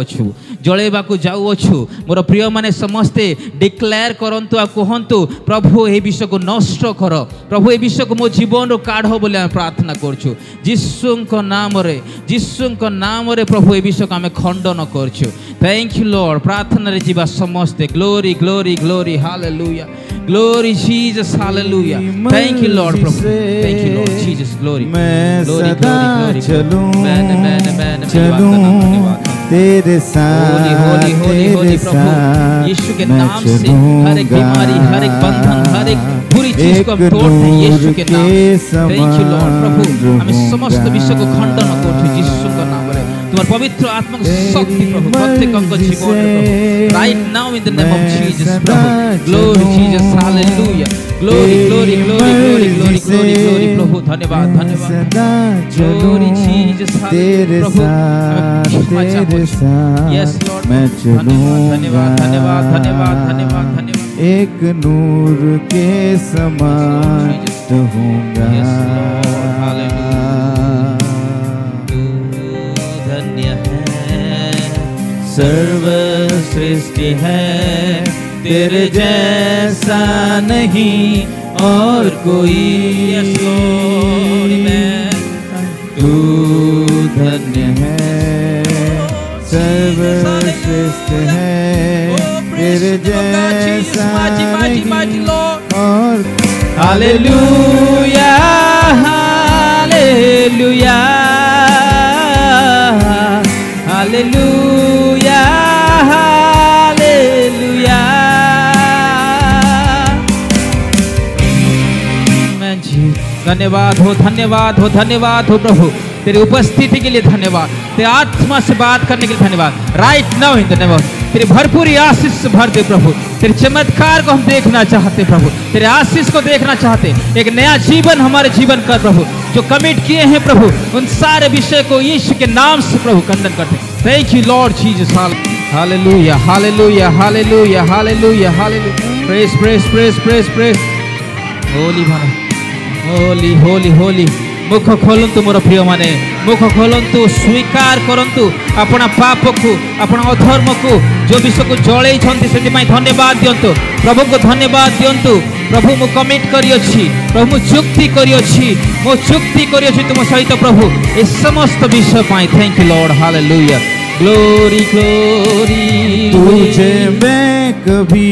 Speaker 1: अछु मोर प्रिय माने समस्ते डिक्लेयर करंतु आ कहंतु प्रभु एही विषय को नष्ट कर प्रभु ए विषय को मो जीवन रो काढो बोले हम प्रार्थना करछु यीशु को नाम रे प्रभु ए विषय को आमे खंडन करछु। Thank you Lord. प्रार्थना रे जीवा समस्ते glory glory glory hallelujah glory Jesus hallelujah. Thank you Lord Prabhu thank you Lord Jesus glory glory glory glory चलूं तेरे साथ होली होली होली प्रभु यीशु के नाम से हर एक बीमारी हर एक बंधन हर एक बुरी चीज को हम तोड़ते हैं यीशु के नाम। थैंक यू लॉर्ड प्रभु हम समस्त विषय को खंडन करते यीशु का नाम रे तुम्हारे पवित्र आत्मा की शक्ति प्रभु प्रत्येक अंग जीवन प्रभु right now in the name of Jesus प्रभु glory Jesus hallelujah glory glory glory glory glory glory glory प्रभु धन्यवाद ग्लोरी जीसस प्रभु यस लॉर्ड मैं चलूंगा धन्यवाद धन्यवाद धन्यवाद धन्यवाद धन्यवाद एक नूर के समान रहूंगा। सर्व सृष्टि है तेरे जैसा नहीं और कोई तू धन्य है सर्वश्रेष्ठ है तेरे जैसा नहीं और हालेलुया हालेलुया हालेलुया हालेलुया। धन्यवाद हो प्रभु तेरी उपस्थिति के लिए धन्यवाद तेरे आत्मा से बात करने के लिए धन्यवाद right now in the name of तेरी भरपूर आशीष से भर दे प्रभु तेरे चमत्कार को हम देखना चाहते प्रभु तेरे आशीष को देखना चाहते एक नया जीवन हमारे जीवन का प्रभु जो कमिट किए हैं प्रभु उन सारे विषय को यीशु के नाम से प्रभु खंडन करते। Thank you Lord Jesus hallelujah hallelujah hallelujah hallelujah hallelujah praise praise praise praise praise Holi Holi Holi Holi मुख खोलंतु मोर प्रिय माने मुख खोलंतु स्वीकार करंतु अपना पाप को अपना अधर्म को जो विषय को जड़े से धन्यवाद दियंतु प्रभु को धन्यवाद दियंतु प्रभु मु कमिट करियछि प्रभु मु चुक्ति करियछि मो चुक्ति करियछि तुम सहित प्रभु ए समस्त विषय पाई thank you Lord hallelujah glory glory
Speaker 3: तुझे मैं कभी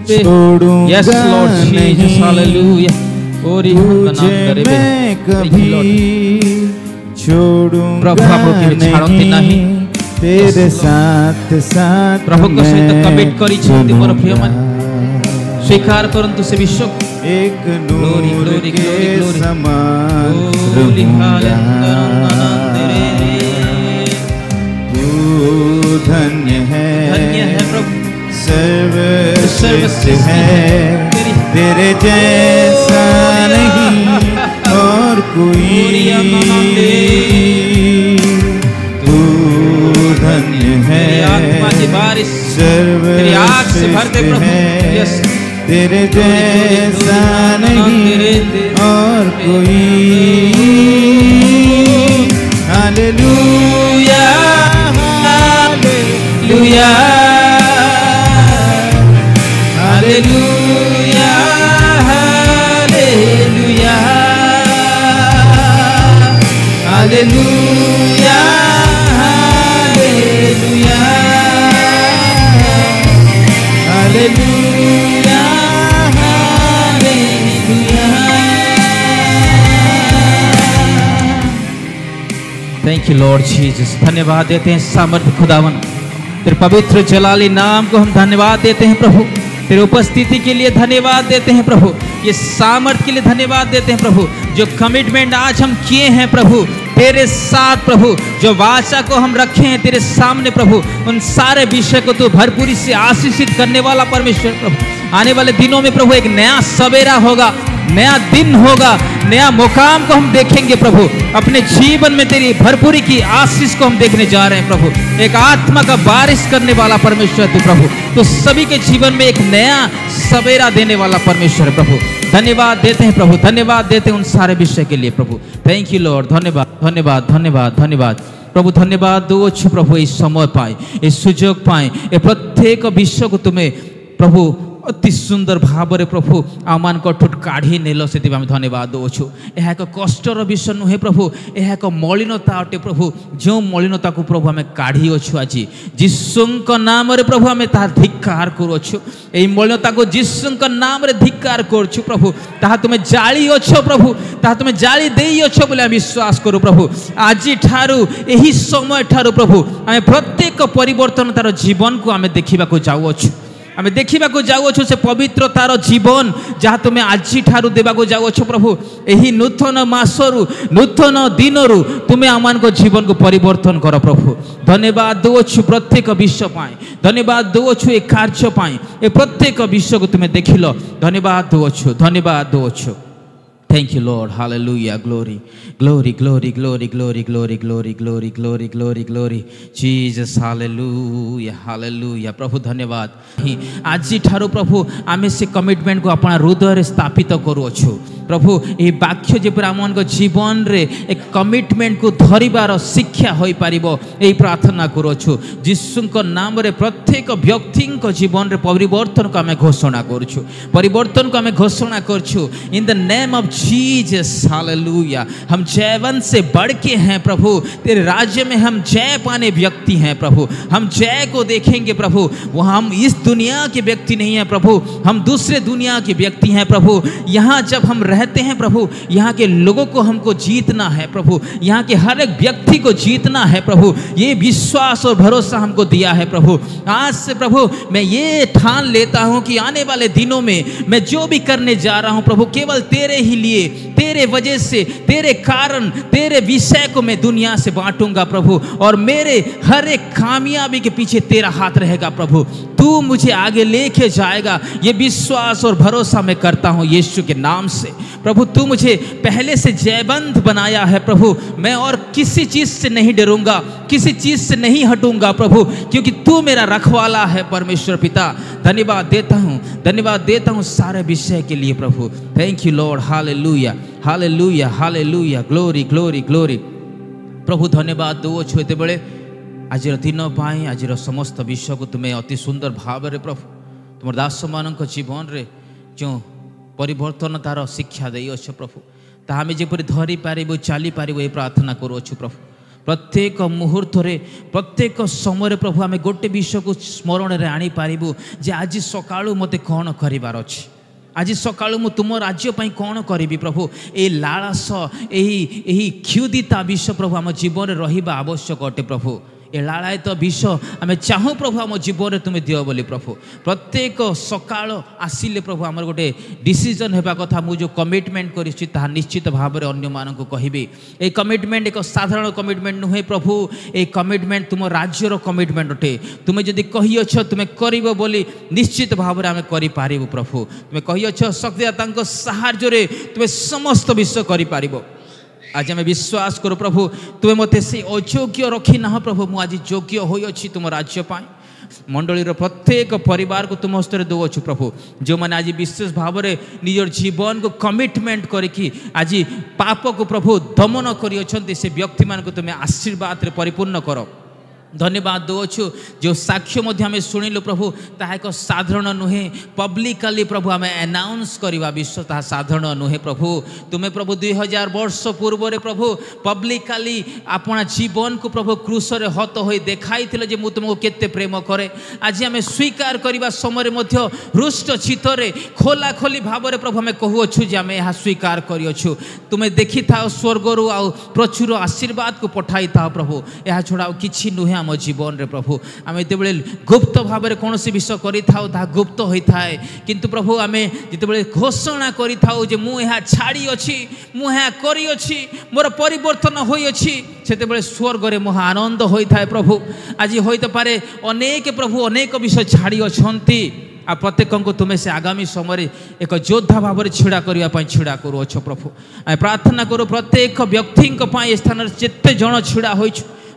Speaker 3: छोड़ूंगा
Speaker 1: यस लॉर्ड जीसस हालेलुया ओरी
Speaker 3: तुझे मैं कभी छोड़ूंगा नहीं तेरे साथ साथ
Speaker 1: प्रभु को सहित कमिट करी छथि मोर प्रिय मन स्वीकार करंतु से विश्व
Speaker 3: एक नूर के समान तू धन्य है
Speaker 1: प्रभु
Speaker 3: सर्वश्रेष्ठ है तेरे जैसा नहीं और कोई तू धन्य है सर्वश्रेष्ठ है तेरे जैसा नहीं और कोई hallelujah hallelujah hallelujah hallelujah hallelujah hallelujah hallelujah
Speaker 1: thank you Lord Jesus धन्यवाद देते हैं सामर्थ्य खुदावन तेरे पवित्र जलाली नाम को हम धन्यवाद देते हैं प्रभु तेरे उपस्थिति के लिए धन्यवाद देते हैं प्रभु ये सामर्थ्य के लिए धन्यवाद देते हैं प्रभु जो कमिटमेंट आज हम किए हैं प्रभु तेरे साथ प्रभु जो वाचा को हम रखे हैं तेरे सामने प्रभु उन सारे विषय को तू भरपूरी से आशीषित करने वाला परमेश्वर प्रभु आने वाले दिनों में प्रभु एक नया सवेरा होगा नया दिन होगा नया मुकाम को हम देखेंगे प्रभु अपने जीवन में तेरी भरपूरी की आशीष को हम देखने जा रहे हैं प्रभु एक आत्मा का बारिश करने वाला परमेश्वर तू प्रभु तो सभी के जीवन में एक नया सवेरा देने वाला परमेश्वर प्रभु धन्यवाद देते हैं प्रभु धन्यवाद देते हैं उन सारे विषय के लिए प्रभु थैंक यू लॉर्ड धन्यवाद धन्यवाद धन्यवाद धन्यवाद प्रभु धन्यवाद दो प्रभु इस समय पाए इस सुजोग पाए ए प्रत्येक विषय को तुम्हें प्रभु अति सुंदर भाव में प्रभु आम काढ़ी नेल से धन्यवाद दौछु यह एक कष्टर विषय नुहे प्रभु यह एक मलिनता अटे प्रभु जो मलिनता को प्रभु आम काढ़ी अच्छु आज जीशु नाम प्रभु आम धिक्कार करुछु यही मलिनता को जीशु नाम धिक्कार करुछु प्रभु ताहा तुम्हें जाली अच्छ प्रभु ताहा तुम्हें जाली दे अच्छ बोले विश्वास करू प्रभु आज ठारू यही समय ठारू प्रभु आम प्रत्येक परिवर्तन तार जीवन को आम देखा जाऊँ आम देखा जाऊँ से पवित्रतार जीवन जहाँ तुम्हें आज ठारू देवा जाऊँ प्रभु यही नूतन मासरू नूतन दिनरू तुम्हें आम जीवन को परिवर्तन कर प्रभु धन्यवाद दौछु प्रत्येक विषय पाए धन्यवाद दौछु ए कार्य पाए ए प्रत्येक विषय को तुम्हें देखिल धन्यवाद दौछु Thank you, Lord. Hallelujah. Glory. Glory, glory, glory, glory, glory, glory, glory, glory, glory, glory. Jesus, hallelujah, hallelujah. प्रभु धन्यवाद आज ठारू प्रभु आम से कमिटमेंट को अपना हृदय स्थापित करुछु प्रभु ये वाक्य जेपर आम जीवन रे एक कमिटमेंट को धरिबार शिक्षा हो पार यही प्रार्थना करुछु जीशु नाम रे प्रत्येक व्यक्ति जीवन रे परिवर्तन को आम घोषणा करुछु परिवर्तन को आम घोषणा करुछु in the name of Jesus hallelujah हम जयवंत से बढ़ के हैं प्रभु तेरे राज्य में हम जय पाने व्यक्ति हैं प्रभु हम जय को देखेंगे प्रभु वहाँ हम इस दुनिया के व्यक्ति नहीं हैं प्रभु हम दूसरे दुनिया के व्यक्ति हैं प्रभु यहाँ जब हम रहते हैं प्रभु यहाँ के लोगों को हमको जीतना है प्रभु यहाँ के हर एक व्यक्ति को जीतना है प्रभु ये विश्वास और भरोसा हमको दिया है प्रभु आज से प्रभु मैं ये ठान लेता हूँ कि आने वाले दिनों में मैं जो भी करने जा रहा हूँ प्रभु केवल तेरे ही लिए तेरे वजह से तेरे कारण तेरे विषय को मैं दुनिया से बांटूंगा प्रभु और मेरे हर एक कामयाबी के पीछे तेरा हाथ रहेगा प्रभु तू मुझे आगे लेके जाएगा, ये विश्वास और भरोसा मैं करता हूँ यीशु के नाम से। प्रभु तू मुझे पहले से जयवंत बनाया है प्रभु, मैं और किसी चीज़ से नहीं डरूंगा, किसी चीज़ से नहीं हटूंगा प्रभु, क्योंकि तू मेरा रखवाला है परमेश्वर पिता। धन्यवाद देता हूँ सारे विषय के लिए प्रभु। Thank you Lord, hallelujah hallelujah hallelujah, glory glory glory. प्रभु धन्यवाद दौछु एत बेले आज दिन पाई, आज समस्त विषय को तुम्हें अति सुंदर भाव में प्रभु तुम दास मान जीवन रे जो परिवर्तन तार शिक्षा दे अच्छे प्रभु, ताहा आमे जेपरि धरी पारिबु चली पारिबु, ये प्रार्थना करूछु प्रभु। प्रत्येक मुहूर्त रे प्रत्येक समय प्रभु आमे गोटे विषय को स्मरण रे आनी पारिबु जे आज सकाळु मते कोन करिवार अछि, आज सकाळु मु तुम राज्य पई कोन करिबि प्रभु। ए लालस एही क्षुदिता विषय प्रभु आम जीवन रे रहिबा आवश्यक अटे प्रभु। ए लालायत विष आम चाहूँ प्रभु आम जीवन में तुम्हें दियो बोली प्रभु। प्रत्येक सकाळ आसिले प्रभु आमर गोटे डिसीजन हेबा कथा, मु जो कमिटमेंट करिछि ताहा निश्चित भाव में अन्य मानक कहबी। ए कमिटमेंट एक साधारण कमिटमेंट नुहे प्रभु, ए कमिटमेंट तुम राज्यर कमिटमेंट अटे। तुम्हें जदि कहिअछ तुम्हें करिबो बोली निश्चित भाव में आम करि पारिबो प्रभु। तुम्हें कहिअछ शक्तिदातांको सहाय्य रे तुम्हें समस्त विषय करि पारिबो। आज आम विश्वास करो प्रभु, तुम्हें मत से अयोग्य रखी ना प्रभु, मुझे योग्य होइछि तुम राज्य पाई। मंडलीर प्रत्येक परिवार को तुम हस्त दौछु प्रभु, जो मैंने आज विशेष भाव में निजर जीवन को कमिटमेंट करके आज पाप को प्रभु दमन कर से व्यक्ति मान को तुम्हें आशीर्वाद रे परिपूर्ण करो। धन्यवाद दौछु जो साक्ष्य मध्य आम शुणिलु प्रभु, ताहा एक साधारण नुहे। पब्लिकली प्रभु आम अनाउंस करवा विश्व ताहा साधारण नुहे प्रभु। तुम्हें प्रभु 2000 वर्ष पूर्व रे प्रभु पब्लिकली अपना जीवन को प्रभु क्रूस रे हत होई देखाई जे मु तुमको केते प्रेम करे। आज आम स्वीकार करवा समय मध्य हृष्ट चित्तरे खोला खोली भाव में प्रभु आम कहूछु जे आम यह स्वीकार करियछु। तुम्हें देखि था स्वर्गरु आ प्रचुर आशीर्वाद को पठाई था प्रभु, यह छड़ा किछि नुहे आम जीवन रे प्रभु। आम जिते गुप्त भाव में कौन विषय कर गुप्त होता है, किंतु प्रभु आम जिते घोषणा कर मुझे छाड़ी अच्छी मुझे करी मोर परिवर्तन होइछि, सेते स्वर्ग रे महा आनंद होता है प्रभु। आज होते पारे अनेक प्रभु अनेक विषय छाड़ी अच्छी आ प्रत्येक को तुम्हें से आगामी समय एक योद्धा भाव में छिड़ा करने छिड़ा करुअछ प्रभु। प्रार्थना करो प्रत्येक व्यक्ति स्थान जिते जन छिड़ा हो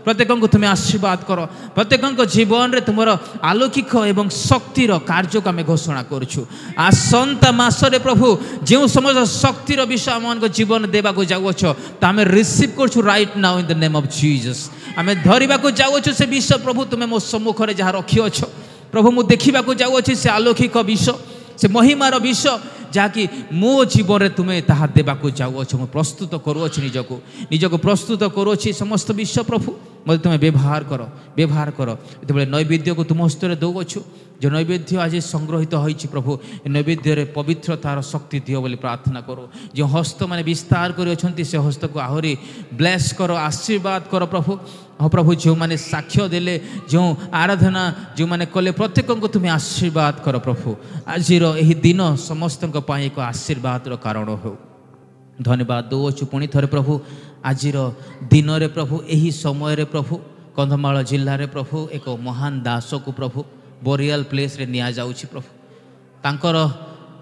Speaker 1: प्रत्येक को तुम्हें आशीर्वाद कर। प्रत्येक जीवन रे तुम आलोकिक एवं शक्तिर कार्य को आम घोषणा करुछु। आसंता मासरे प्रभु जो समस्त शक्तिर विषय आम जीवन देवाक जाऊछ आम रिसीव करछु right now in the name of Jesus. आम धरिबा को जाऊछ से विषय प्रभु तुम्हें मो सम्मुख रे जहाँ रखिअछ प्रभु, मु देखा जाऊँगी से आलोकिक विषय से महिमार विषय जहाँकि मो जीवन में तुम्हें ताहा देवाक जाऊँच। मु प्रस्तुत करुँच निजको प्रस्तुत करुँच समस्त विषय प्रभु मत तुम्हें व्यवहार कर। ये नैवेद्य को तुम हस्त दौछु, जो नैवेद्य आज संग्रहित होइछि प्रभु नैवेद्य रे पवित्रतार शक्ति दियो बोली प्रार्थना करो। जो हस्त माने विस्तार कर से हस्त को आहरी ब्लेस करो, आशीर्वाद करो प्रभु। हाँ प्रभु जो मैंने साक्ष्य देले जो आराधना जो मैंने कले प्रत्येक को तुम्हें आशीर्वाद कर प्रभु। आज यही दिन समस्त एक आशीर्वाद कारण हो। धन्यवाद दौछु पुणी थे प्रभु आज दिन रे प्रभु यही समय रे प्रभु कंधमाल जिले रे प्रभु एक महान दास को प्रभु बोरियल प्लेस रे निया जाउछि प्रभु। तांकर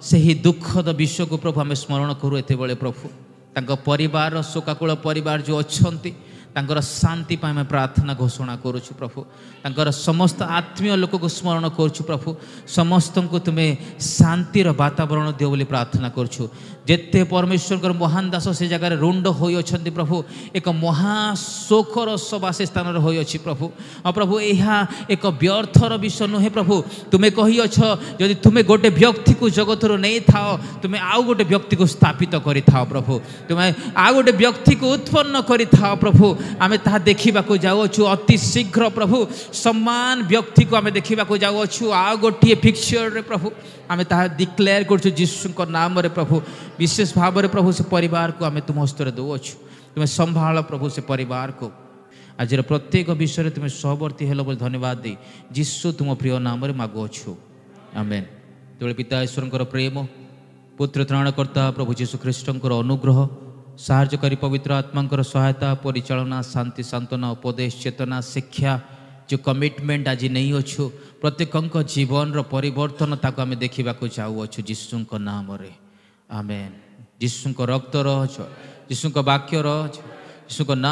Speaker 1: सही दुखद विषय को प्रभु आम स्मरण करूँ एत बेले प्रभु। तांकर परिवार शोकाकुल परिवार जो अच्छी तांकर शांति पाई मैं प्रार्थना घोषणा करुछु प्रभु। तांकर समस्त आत्मीय लोक को स्मरण करुछु प्रभु। समस्त को तुम्हें शांतिर वातावरण दियो बोली प्रार्थना करुछु। जेते परमेश्वर महान दास से जगार रुंड होई अछंती प्रभु एक महाशोकर सबासे स्थान होई अछि प्रभु। और प्रभु यह एक व्यर्थर विषय नुहे प्रभु। तुम्हें कही अछ यदि तुम्हें गोटे व्यक्ति को जगतर नहीं थाओ तुम्हें आउ गोटे व्यक्ति को स्थापित करि थाओ प्रभु। तुम्हें आउ गोटे व्यक्ति को उत्पन्न करि थाओ प्रभु। आमे ताहा देखिबा को जाउछु अति शीघ्र प्रभु सम्मान व्यक्ति को आमे देखिबा को जाउछु आ गोटे पिक्चर रे प्रभु आमे ताहा डिक्लेयर करछु यीशु को नाम रे प्रभु। विशेष भाव रे प्रभु से परिवार को आमे तुम हस्त रे दउछु। तुम्हें संभाल प्रभु से परिवार को। आज प्रत्येक विषय तुम्हें सहवर्ती हेलो बोल धन्यवाद दे यीशु तुम प्रिय नाम रे मागुछु आमेन। तेबे पिता ईश्वर प्रेम पुत्र त्राणकर्ता प्रभु यीशु ख्रीष्टंकर अनुग्रह साहाय्यकारी पवित्र आत्मा सहायता परिचालना शांति सांत्वना उपदेश चेतना शिक्षा जो कमिटमेंट आज नहीं अच्छु प्रत्येक जीवन रो परिवर्तन ताको आमे देखिबा को चाहूछु यीशु को नाम रे आमेन। यीशु को रक्त रो यीशु को वाक्य रो यीशु को नाम